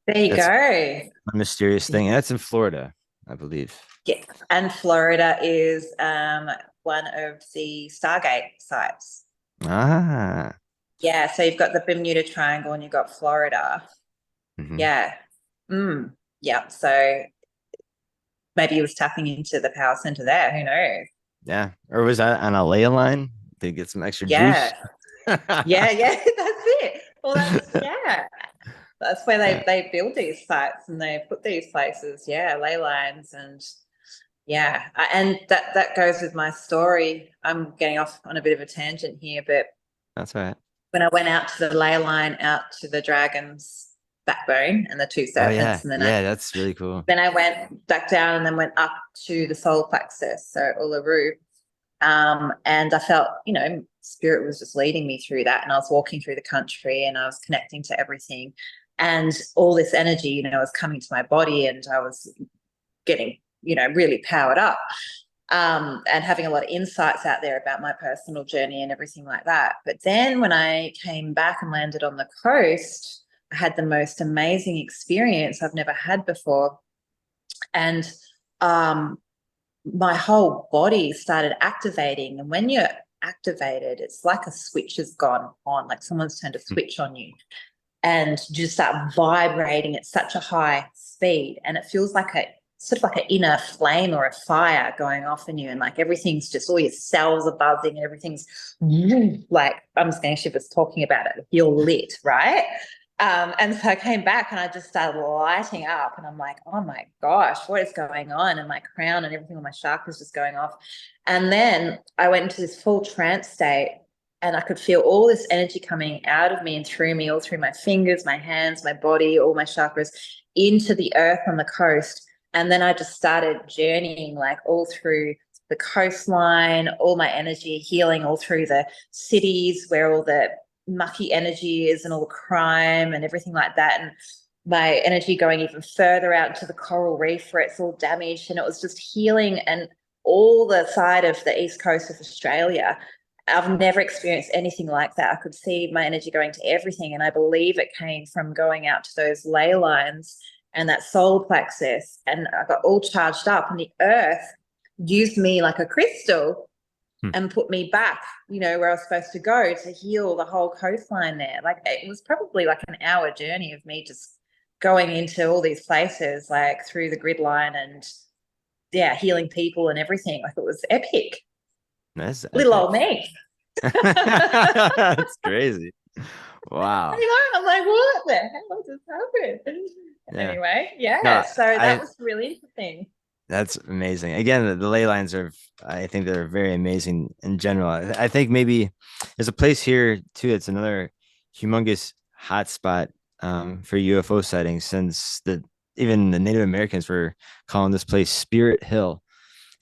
There you that's go. a mysterious thing, and that's in Florida, I believe. Yeah. And Florida is one of the Stargate sites. Ah. Yeah. So you've got the Bermuda Triangle and you've got Florida. Mhm. Yeah. Yeah. So maybe he was tapping into the power center there. Who knows? Yeah. Or was that on a ley line to get some extra juice? Yeah. Yeah. Yeah. That's it. Well, yeah. That's where Yeah. they build these sites and they put these places. Yeah. Ley lines and yeah. And that goes with my story. I'm getting off on a bit of a tangent here, but That's right. when I went out to the ley line, out to the dragon's backbone and the two Oh yeah. serpents, and then I Yeah, that's really cool. then I went back down and then went up to the solar plexus, so Uluru. And I felt, spirit was just leading me through that. And I was walking through the country and I was connecting to everything. And all this energy, was coming to my body and I was getting, really powered up. And having a lot of insights out there about my personal journey and everything like that. But then when I came back and landed on the coast, I had the most amazing experience I've never had before. And my whole body started activating. And when you're activated, it's like a switch has gone on, like someone's turned a switch on you. And you just start vibrating at such a high speed. And it feels like a sort of like an inner flame or a fire going off in you. And like everything's just, all your cells are buzzing and everything's like, I'm just getting shivers talking about it. You're lit, right? And so I came back and I just started lighting up and I'm like, oh my gosh, what is going on? And my crown and everything on my chakras just going off. And then I went into this full trance state and I could feel all this energy coming out of me and through me, all through my fingers, my hands, my body, all my chakras into the earth on the coast. And then I just started journeying like all through the coastline, all my energy healing all through the cities where all the mucky energy is and all the crime and everything like that. And my energy going even further out into the coral reef where it's all damaged. And it was just healing and all the side of the east coast of Australia. I've never experienced anything like that. I could see my energy going to everything. And I believe it came from going out to those ley lines and that solar plexus. And I got all charged up, and the earth used me like a crystal Hmm. and put me back, where I was supposed to go to heal the whole coastline there. Like it was probably like an hour journey of me just going into all these places, like through the grid line and yeah, healing people and everything. Like it was epic. That's Little epic. old me. That's crazy. Wow. I know. I'm like, what the hell just happened? Yeah. Anyway, yeah. No, So that I was really interesting. that's amazing. Again, the ley lines are, I think they're very amazing in general. I think maybe there's a place here too. It's another humongous hotspot for UFO sightings, since even the Native Americans were calling this place Spirit Hill.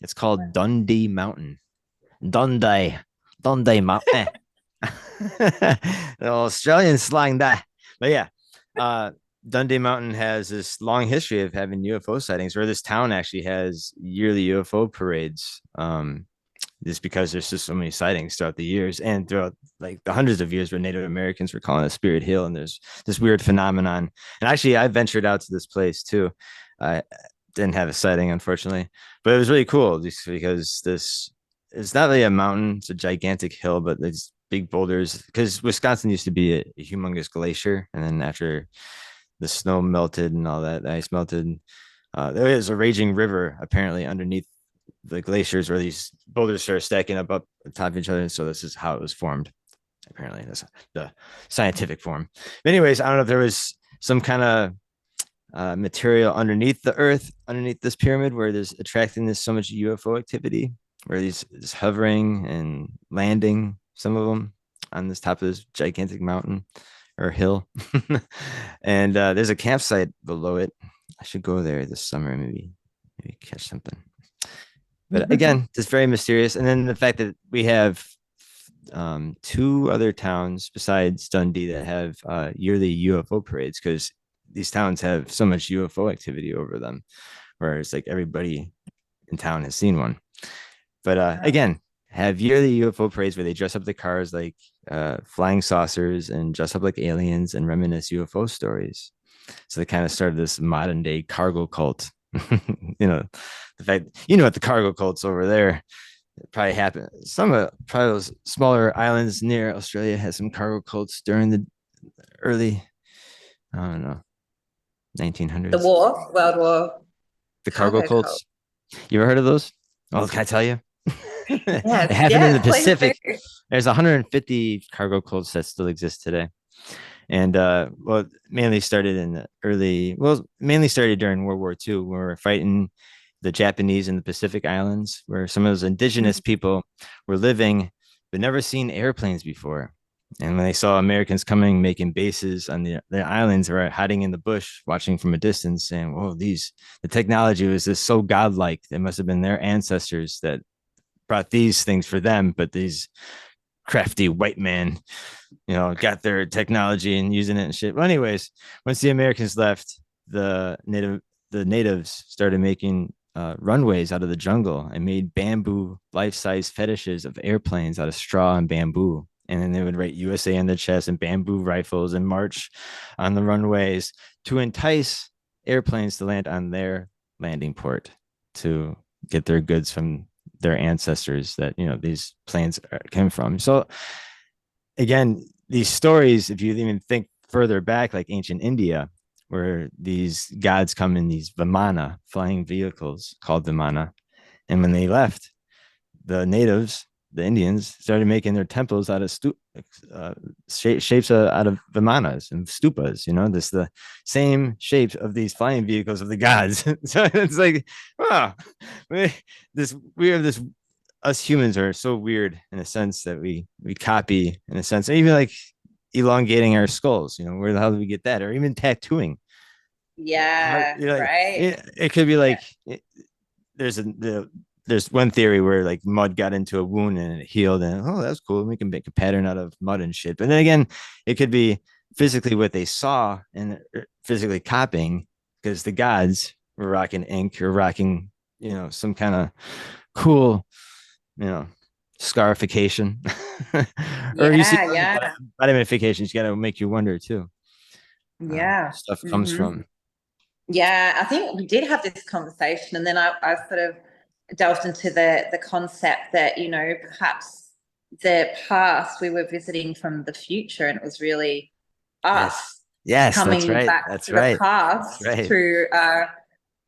It's called Dundee Mountain. Dundee, Dundee Mountain. The Australian slang that. But yeah, Dundee Mountain has this long history of having UFO sightings, where this town actually has yearly UFO parades. Just because there's just so many sightings throughout the years and throughout like the hundreds of years where Native Americans were calling it Spirit Hill, and there's this weird phenomenon. And actually, I ventured out to this place too. I didn't have a sighting, unfortunately, but it was really cool just because this it's not really a mountain; it's a gigantic hill, but these big boulders. Because Wisconsin used to be a humongous glacier, and then after the snow melted and all that, the ice melted, there is a raging river apparently underneath the glaciers where these boulders started stacking up on top of each other. So this is how it was formed. Apparently, that's the scientific form. But anyways, I don't know if there was some kind of material underneath the earth, underneath this pyramid, where there's attracting this so much UFO activity, where these is hovering and landing, some of them on this top of this gigantic mountain or hill. And there's a campsite below it. I should go there this summer, maybe catch something. But again, just very mysterious. And then the fact that we have two other towns besides Dundee that have yearly UFO parades, because these towns have so much UFO activity over them, where it's like everybody in town has seen one. But again, have yearly UFO parades where they dress up the cars like flying saucers and dress up like aliens and reminisce UFO stories. So they kind of started this modern day cargo cult. The fact what the cargo cults over there probably happened. Some of probably those smaller islands near Australia had some cargo cults during the early, I don't know, The 1900s. war, World War, The cargo cargo cult. cults. You ever heard of those? Oh, can I tell you? It Yes, happened in the yes, please Pacific. do. There's 150 cargo cults that still exist today. And mainly started during World War II, when we were fighting the Japanese in the Pacific Islands, where some of those indigenous people were living but never seen airplanes before. And when they saw Americans coming, making bases on the islands, or hiding in the bush, watching from a distance, saying, "Whoa, the technology was just so godlike. It must have been their ancestors that brought these things for them, but these crafty white man, got their technology and using it and shit." Well, anyways, once the Americans left, the natives started making runways out of the jungle and made bamboo life-size fetishes of airplanes out of straw and bamboo. And then they would write USA on the chest and bamboo rifles and march on the runways to entice airplanes to land on their landing port to get their goods from their ancestors that these planes came from. So again, these stories, if you even think further back, like ancient India, where these gods come in these vimana, flying vehicles called vimana, and when they left, the natives, the Indians, started making their temples out of shapes out of vimanas and stupas. This the same shape of these flying vehicles of the gods. So it's like, wow, we have this us humans are so weird in a sense that we copy in a sense, even like elongating our skulls. Where the hell did we get that? Or even tattooing. Yeah, Like right. it could be Yeah. like there's there's one theory where like mud got into a wound and it healed, and oh, that's cool. We can make a pattern out of mud and shit. But then again, it could be physically what they saw and physically copying, because the gods were rocking ink or rocking, some kind of cool, you know, scarification. Or you see Yeah, yeah, body modifications, you got to make you wonder too. yeah. Stuff comes Hmm. from. Yeah, I think we did have this conversation, and then I sort of delved into the concept that, perhaps the past we were visiting from the future, and it was really Yes. us Yes, that's coming right. back That's to the right. That's past right. through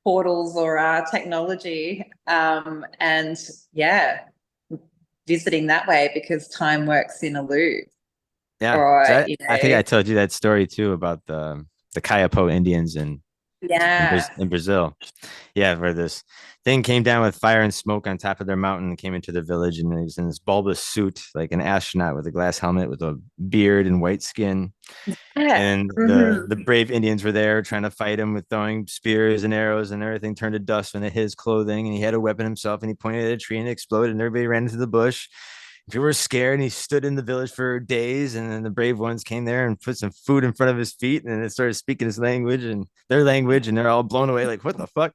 portals or technology, and yeah, visiting that way because time works in a loop, Yeah. or So I think I told you that story too about the Kayapo Indians yeah. in Brazil. Yeah, where this thing came down with fire and smoke on top of their mountain and came into the village, and he was in this bulbous suit, like an astronaut with a glass helmet with a beard and white skin. Yeah. And the Hmm. the brave Indians were there trying to fight him with throwing spears and arrows, and everything turned to dust when it hit his clothing. And he had a weapon himself, and he pointed at a tree and it exploded, and everybody ran into the bush. People were scared, and he stood in the village for days. And then the brave ones came there and put some food in front of his feet, and it started speaking his language and their language, and they're all blown away, like, what the fuck?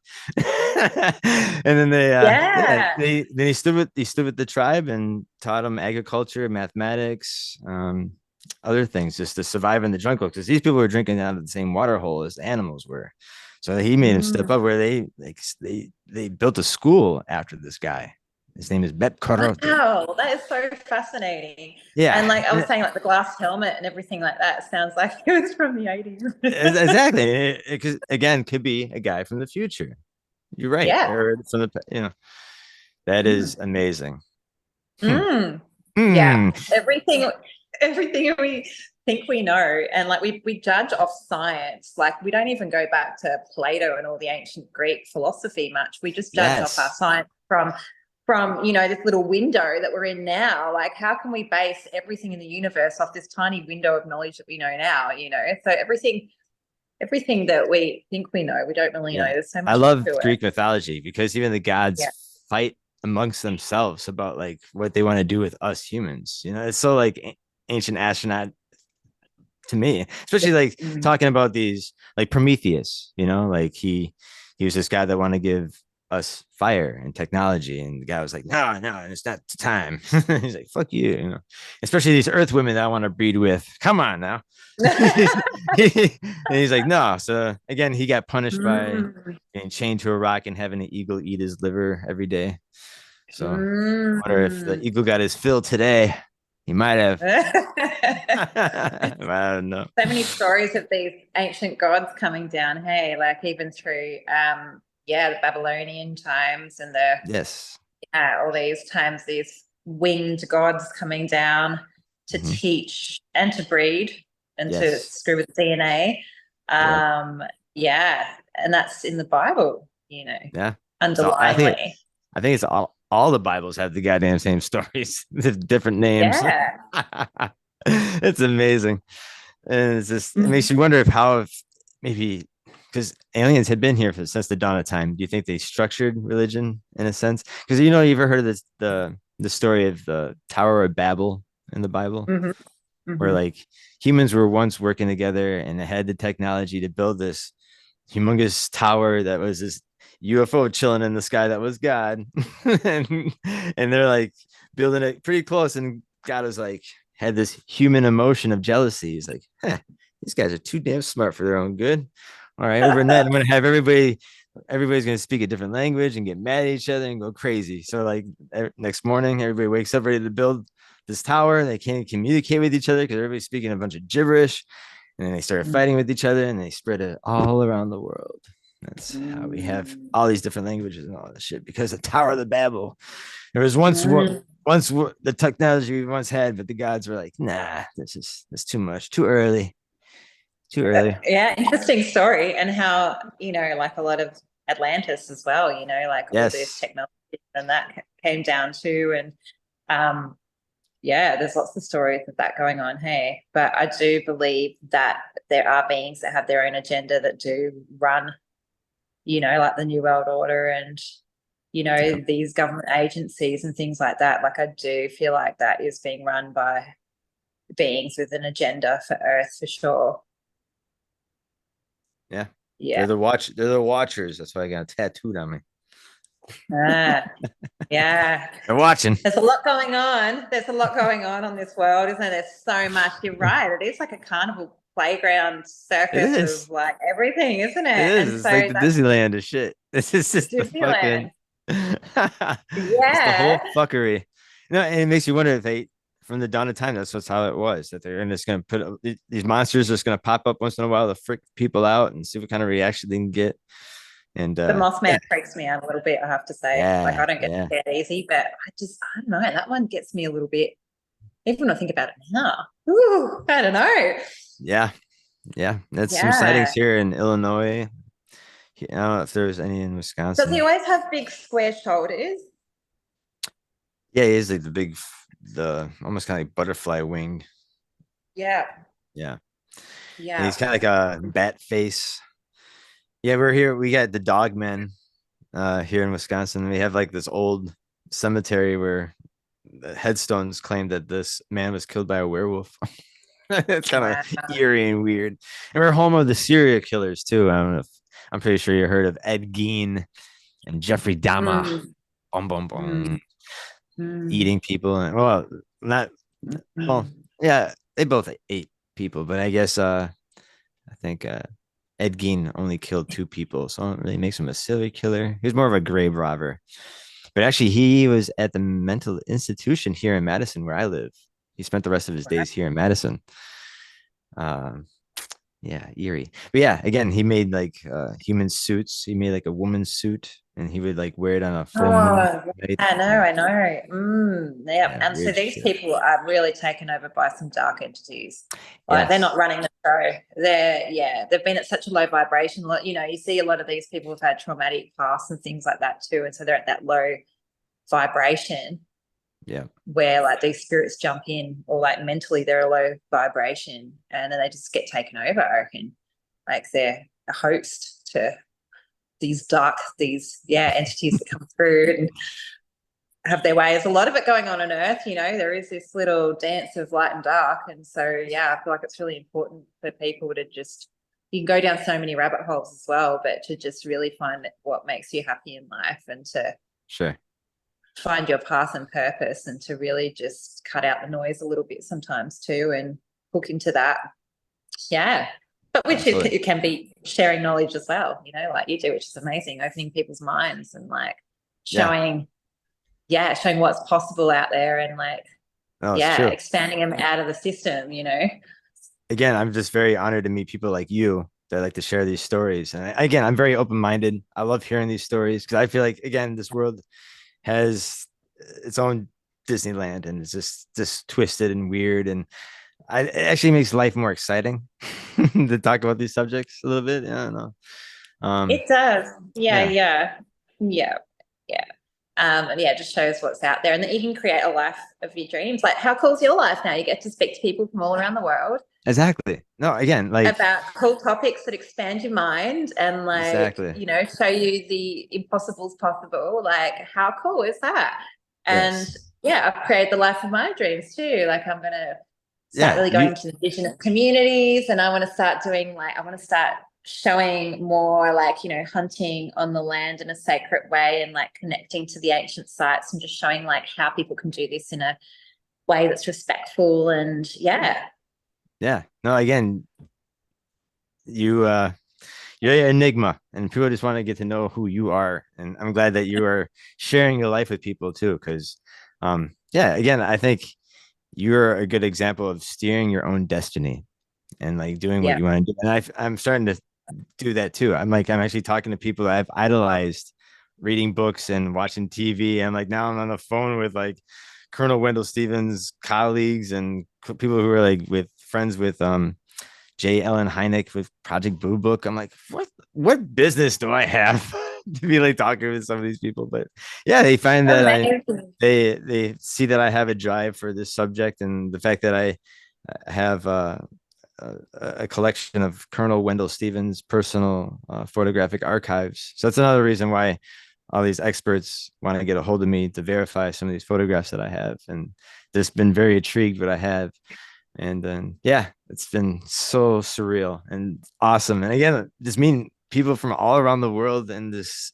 And then Yeah. he stood with the tribe and taught them agriculture, mathematics, other things, just to survive in the jungle, because these people were drinking out of the same water hole as the animals were. So he made him step Mm. up, where they built a school after this guy. His name is Bet Korote. Wow, that is so fascinating. Yeah, And like I was saying, like the glass helmet and everything like that sounds like it was from the 80s. exactly. Because again, could be a guy from the future. You're right, Yeah. or from that Mm. is amazing. Hmm. Mm. Yeah. Hmm. Everything we think we know, and like we judge off science. Like we don't even go back to Plato and all the ancient Greek philosophy much. We just judge off our Yes. science from this little window that we're in now. Like how can we base everything in the universe off this tiny window of knowledge that we know now? So everything that we think we know, we don't really know. Yeah. There's so I much more love to it. Greek mythology, because even the Yeah. gods fight amongst themselves about like what they want to do with us humans. It's so like ancient astronaut to me, especially like Mm. talking about these, like Prometheus, like he was this guy that wanted to give us fire and technology, and the guy was like, no, no, it's not the time. He's like, fuck you. Especially these earth women that I want to breed with, come on now. And he's like, no. So again, he got punished by Mm. being chained to a rock and having an eagle eat his liver every day. So I wonder if the Mm. eagle got his fill today. He might have. So I don't know. many stories of these ancient gods coming down, hey, like even through the Babylonian times and the Yes. all these times, these winged gods coming down to Hmm. teach and to breed and to Yes. screw with DNA. Yep. Yeah, and that's in the Bible, Yeah. So underlyingly. I think it's all the Bibles have the goddamn same stories with different names. Yeah. It's amazing. And it makes Mhm. you wonder if maybe, because aliens had been here since the dawn of time. Do you think they structured religion in a sense? Because you've ever heard of the story of the Tower of Babel in the Bible, Mhm. where Mhm. like humans were once working together and they had the technology to build this humongous tower that was this UFO chilling in the sky that was God. and they're like building it pretty close, and God was like, had this human emotion of jealousy. He's like, these guys are too damn smart for their own good. All right, over that, I'm gonna have everybody's gonna speak a different language and get mad at each other and go crazy. So like next morning, everybody wakes up ready to build this tower. They can't communicate with each other because everybody's speaking a bunch of gibberish. And then they started fighting with each other, and they spread it all around the world. That's how we have Mm. all these different languages and all this shit, because of Tower of the Babel. There was Mm. the technology we once had, but the gods were like, nah, that's too much, too early, too early. Yeah, interesting story. And how, like a lot of Atlantis as well, like all this Yes. technology. and that came down to, and um, yeah, there's lots of stories of that going on. Hey, but I do believe that there are beings that have their own agenda that do run, like the New World Order and, Yeah. these government agencies and things like that. Like, I do feel like that is being run by beings with an agenda for Earth for sure. Yeah. Yeah. They're the watchers. That's why I got tattooed on me. Ah, yeah. They're watching. There's a lot going on. There's a lot going on this world, isn't there? There's so much. You're right. It is like a carnival playground It circus of is. like everything, isn't It it? And is. It's like so the that's Disneyland of shit. This is just the fucking Disneyland. it's the whole Yeah. fuckery. And it makes you wonder if they from the dawn of time, that's what's how it was. That they're just gonna put these monsters are just gonna pop up once in a while to freak people out and see what kind of reaction they can get. And The Mothman yeah, freaks me out a little bit, I have to say. Like, yeah, I don't get yeah, scared easy, but I don't know. That one gets me a little bit, even when I think about it now. Ooh, I don't know. yeah, yeah. That's some sightings Yeah. here in Illinois. I don't know if there's any in Does he Wisconsin. always have big square shoulders? Yeah, he is like the almost kind of like butterfly winged. Yeah. Yeah. And Yeah. he's kind of like a bat face. Yeah, we're here. We got the dog men here in Wisconsin. We have like this old cemetery where the headstones claim that this man was killed by a werewolf. It's kind Wow. of eerie and weird. And we're home of the serial killers too. I don't know if I'm pretty sure you heard of Ed Gein and Jeffrey Dahmer. Mm, Boom, boom, boom. mm, mm, Eating people and well, not well, mm. yeah, they both ate people, but I guess I think Ed Gein only killed two people, so it really makes him a serial killer. He was more of a grave robber. But actually, he was at the mental institution here in Madison, where I live. He spent the rest of his days here in Madison. Um, yeah, eerie. But yeah, again, he made like human suits. He made like a woman's suit, and he would like wear it on a full moon. Oh, Right? I know, And, I know. Yeah. yeah, And so weird these shit. people are really taken over by some dark entities. Like, they're Yes. not running the show. They've been at such a low vibration. You see a lot of these people have had traumatic pasts and things like that too. And so they're at that low vibration Yeah. where like these spirits jump in, or like mentally they're a low vibration and then they just get taken over, I reckon. Like, they're a host to these entities that come through and have their way. There's a lot of it going on Earth. There is this little dance of light and dark. And so, yeah, I feel like it's really important for people to just, you can go down so many rabbit holes as well, but to just really find what makes you happy in life and to Sure. find your path and purpose, and to really just cut out the noise a little bit sometimes too and hook into that. Yeah. But which Absolutely. it can be sharing knowledge as well, like you do, which is amazing, opening people's minds and like Yeah. showing, showing what's possible out there and like, No, it's true. expanding them out of the system. Again, I'm just very honored to meet people like you that like to share these stories. And again, I'm very open minded. I love hearing these stories because I feel like again, this world has its own Disneyland and it's just twisted and weird. And it actually makes life more exciting to talk about these subjects a little bit. I don't know. It does. Yeah, Yeah, yeah, yeah, yeah. And yeah, it just shows what's out there and that you can create a life of your dreams. Like, how cool is your life now? You get to speak to people from all around the world exactly. No, again, like about cool topics that expand your mind and like, exactly. show you the impossible's possible. Like, how cool is that? And Yes. yeah, I've created the life of my dreams too. Like, I'm gonna start Yeah. really going to Indigenous communities, and I want to start doing like, I want to start showing more like, hunting on the land in a sacred way and like connecting to the ancient sites and just showing like how people can do this in a way that's respectful and yeah. Yeah. No, again, you you're an enigma and people just want to get to know who you are. And I'm glad that you are sharing your life with people too. Cause yeah, again, I think you're a good example of steering your own destiny and like doing what Yeah. you want to do. And I'm starting to do that too. I'm actually talking to people that I've idolized, reading books and watching TV. I'm like now I'm on the phone with like Colonel Wendell Stevens colleagues and people who are like with friends with J. Ellen Hynek with Project Blue Book. I'm like, what business do I have to be like talking with some of these people. But yeah, they find that Amazing. they see that I have a drive for this subject, and the fact that I have a collection of Colonel Wendell Stevens' personal photographic archives. So that's another reason why all these experts want to get a hold of me to verify some of these photographs that I have, and just been very intrigued what I have. And then yeah, it's been so surreal and awesome. And again, just meeting people from all around the world, and this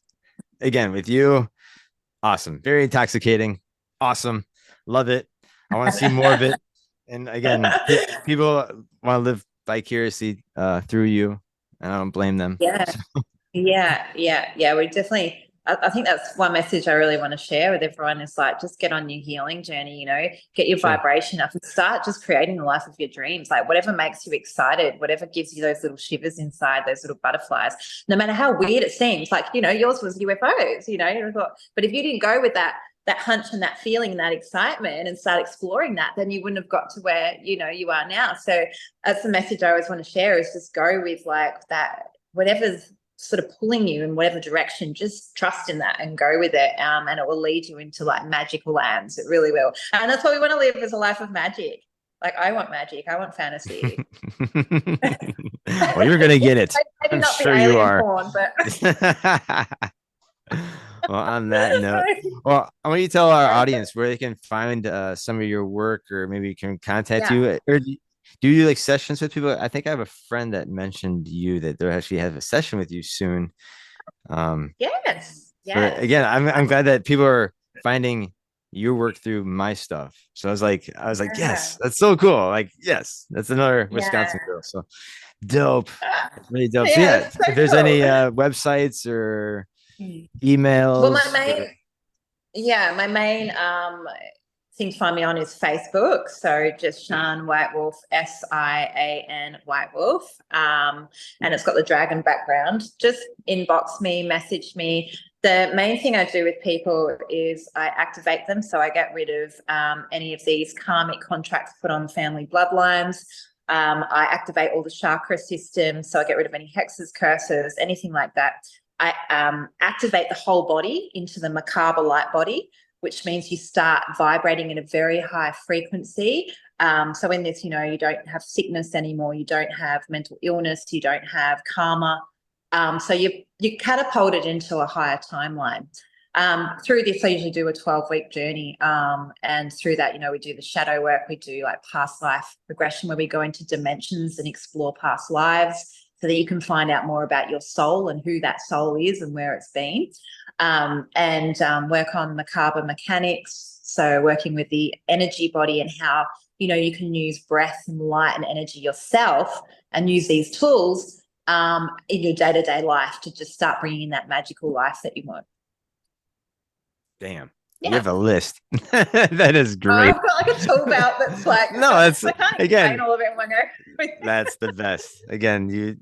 again with you, awesome, very intoxicating, awesome, love it. I want to see more of it. And again, people want to live vicariously through you, and I don't blame them. Yeah. Yeah. We definitely, I think that's one message I really want to share with everyone is like, just get on your healing journey, get your Sure. vibration up and start just creating the life of your dreams. Like whatever makes you excited, whatever gives you those little shivers inside, those little butterflies, no matter how weird it seems, like, yours was UFOs, you thought, but if you didn't go with that hunch and that feeling and that excitement and start exploring that, then you wouldn't have got to where, you are now. So that's the message I always want to share is just go with like that, whatever's sort of pulling you in whatever direction, just trust in that and go with it. And it will lead you into like magical lands. It really will. And that's what we want to live, is a life of magic. Like I want magic. I want fantasy. Well, you're gonna get it. Maybe I'm not the sure you alien are. porn, but Well, on that note, well, I want you to tell our audience where they can find some of your work, or maybe can contact yeah. you. Or do you do like sessions with people? I think I have a friend that mentioned you that they'll actually have a session with you soon. Yes. But Yes. again, I'm glad that people are finding your work through my stuff. So I was like, Yeah. yes, that's so cool. Like, yes, that's another Wisconsin Yeah. girl. So dope. It's really dope. So Yeah, yeah, that's so if there's cool. any websites or Mm. Well, my emails or main, yeah, my main thing to find me on is Facebook. So just Sian Whitewolf, Sian Whitewolf. And it's got the dragon background. Just inbox me, message me. The main thing I do with people is I activate them. So I get rid of any of these karmic contracts put on family bloodlines. I activate all the chakra systems. So I get rid of any hexes, curses, anything like that. I activate the whole body into the macabre light body, which means you start vibrating at a very high frequency. So in this, you don't have sickness anymore, you don't have mental illness, you don't have karma. So you catapulted into a higher timeline. Through this, I usually do a 12-week journey. And through that, we do the shadow work, we do like past life regression where we go into dimensions and explore past lives so that you can find out more about your soul and who that soul is and where it's been. And work on macabre mechanics. So working with the energy body and how, you can use breath and light and energy yourself and use these tools in your day-to-day life to just start bringing in that magical life that you want. damn, you Yeah. have a list. That is I've great. got like a tool belt that's like, No, that's I can't explain again, all of it in one go. that's the best. Again,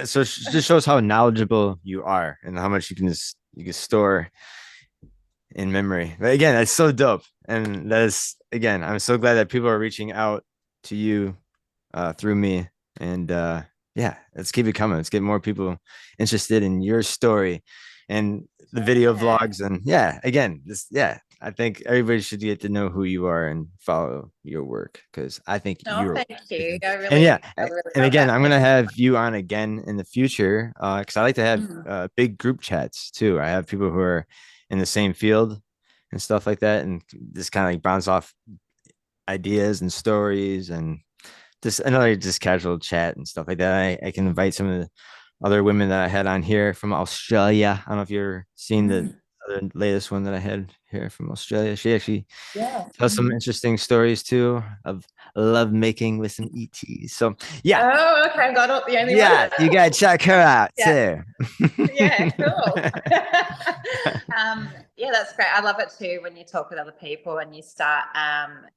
so it just shows how knowledgeable you are and how much you can store in memory. But again, that's so dope. And that is again, I'm so glad that people are reaching out to you through me. And yeah, let's keep it coming. Let's get more people interested in your story and the video Yeah. vlogs. And yeah, again, I think everybody should get to know who you are and follow your work, because I think Oh, you're thank you. amazing. And yeah, I really and love again, that. I'm Thank gonna you. have you on again in the future because I like to have Mm. big group chats too. I have people who are in the same field and stuff like that, and just kind of like bounce off ideas and stories and just another just casual chat and stuff like that. I can invite some of the other women that I had on here from Australia. I don't know if you're seeing the Mm. other latest one that I had here from Australia. She actually Yeah. tells some interesting stories too of love making with some ETs. So yeah, Oh, okay. I'm not the only one. yeah, you gotta check her out Yeah. too. Yeah, cool. Yeah, that's great. I love it too when you talk with other people and you start,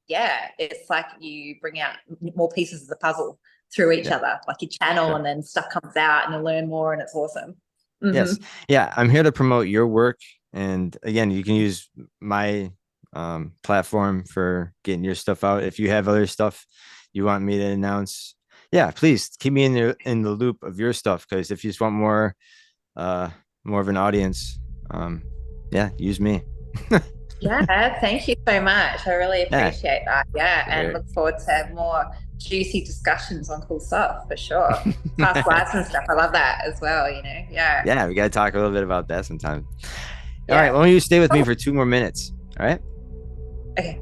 yeah, it's like you bring out more pieces of the puzzle through each Yeah, other, like you channel sure. and then stuff comes out and you learn more and it's awesome. Hmm. Yes. Yeah, I'm here to promote your work. And again, you can use my platform for getting your stuff out. If you have other stuff you want me to announce, yeah, please keep me in the loop of your stuff. Because if you just want more more of an audience, um, yeah, use me. Yeah, thank you so much. I really Yeah, appreciate that. Yeah, and sure. look forward to more juicy discussions on cool stuff for sure. Past lives and stuff. I love that as well, you know. Yeah. Yeah, we got to talk a little bit about that sometime. All right, Yeah. why don't you stay with me Cool. for 2 more minutes? All right. Okay.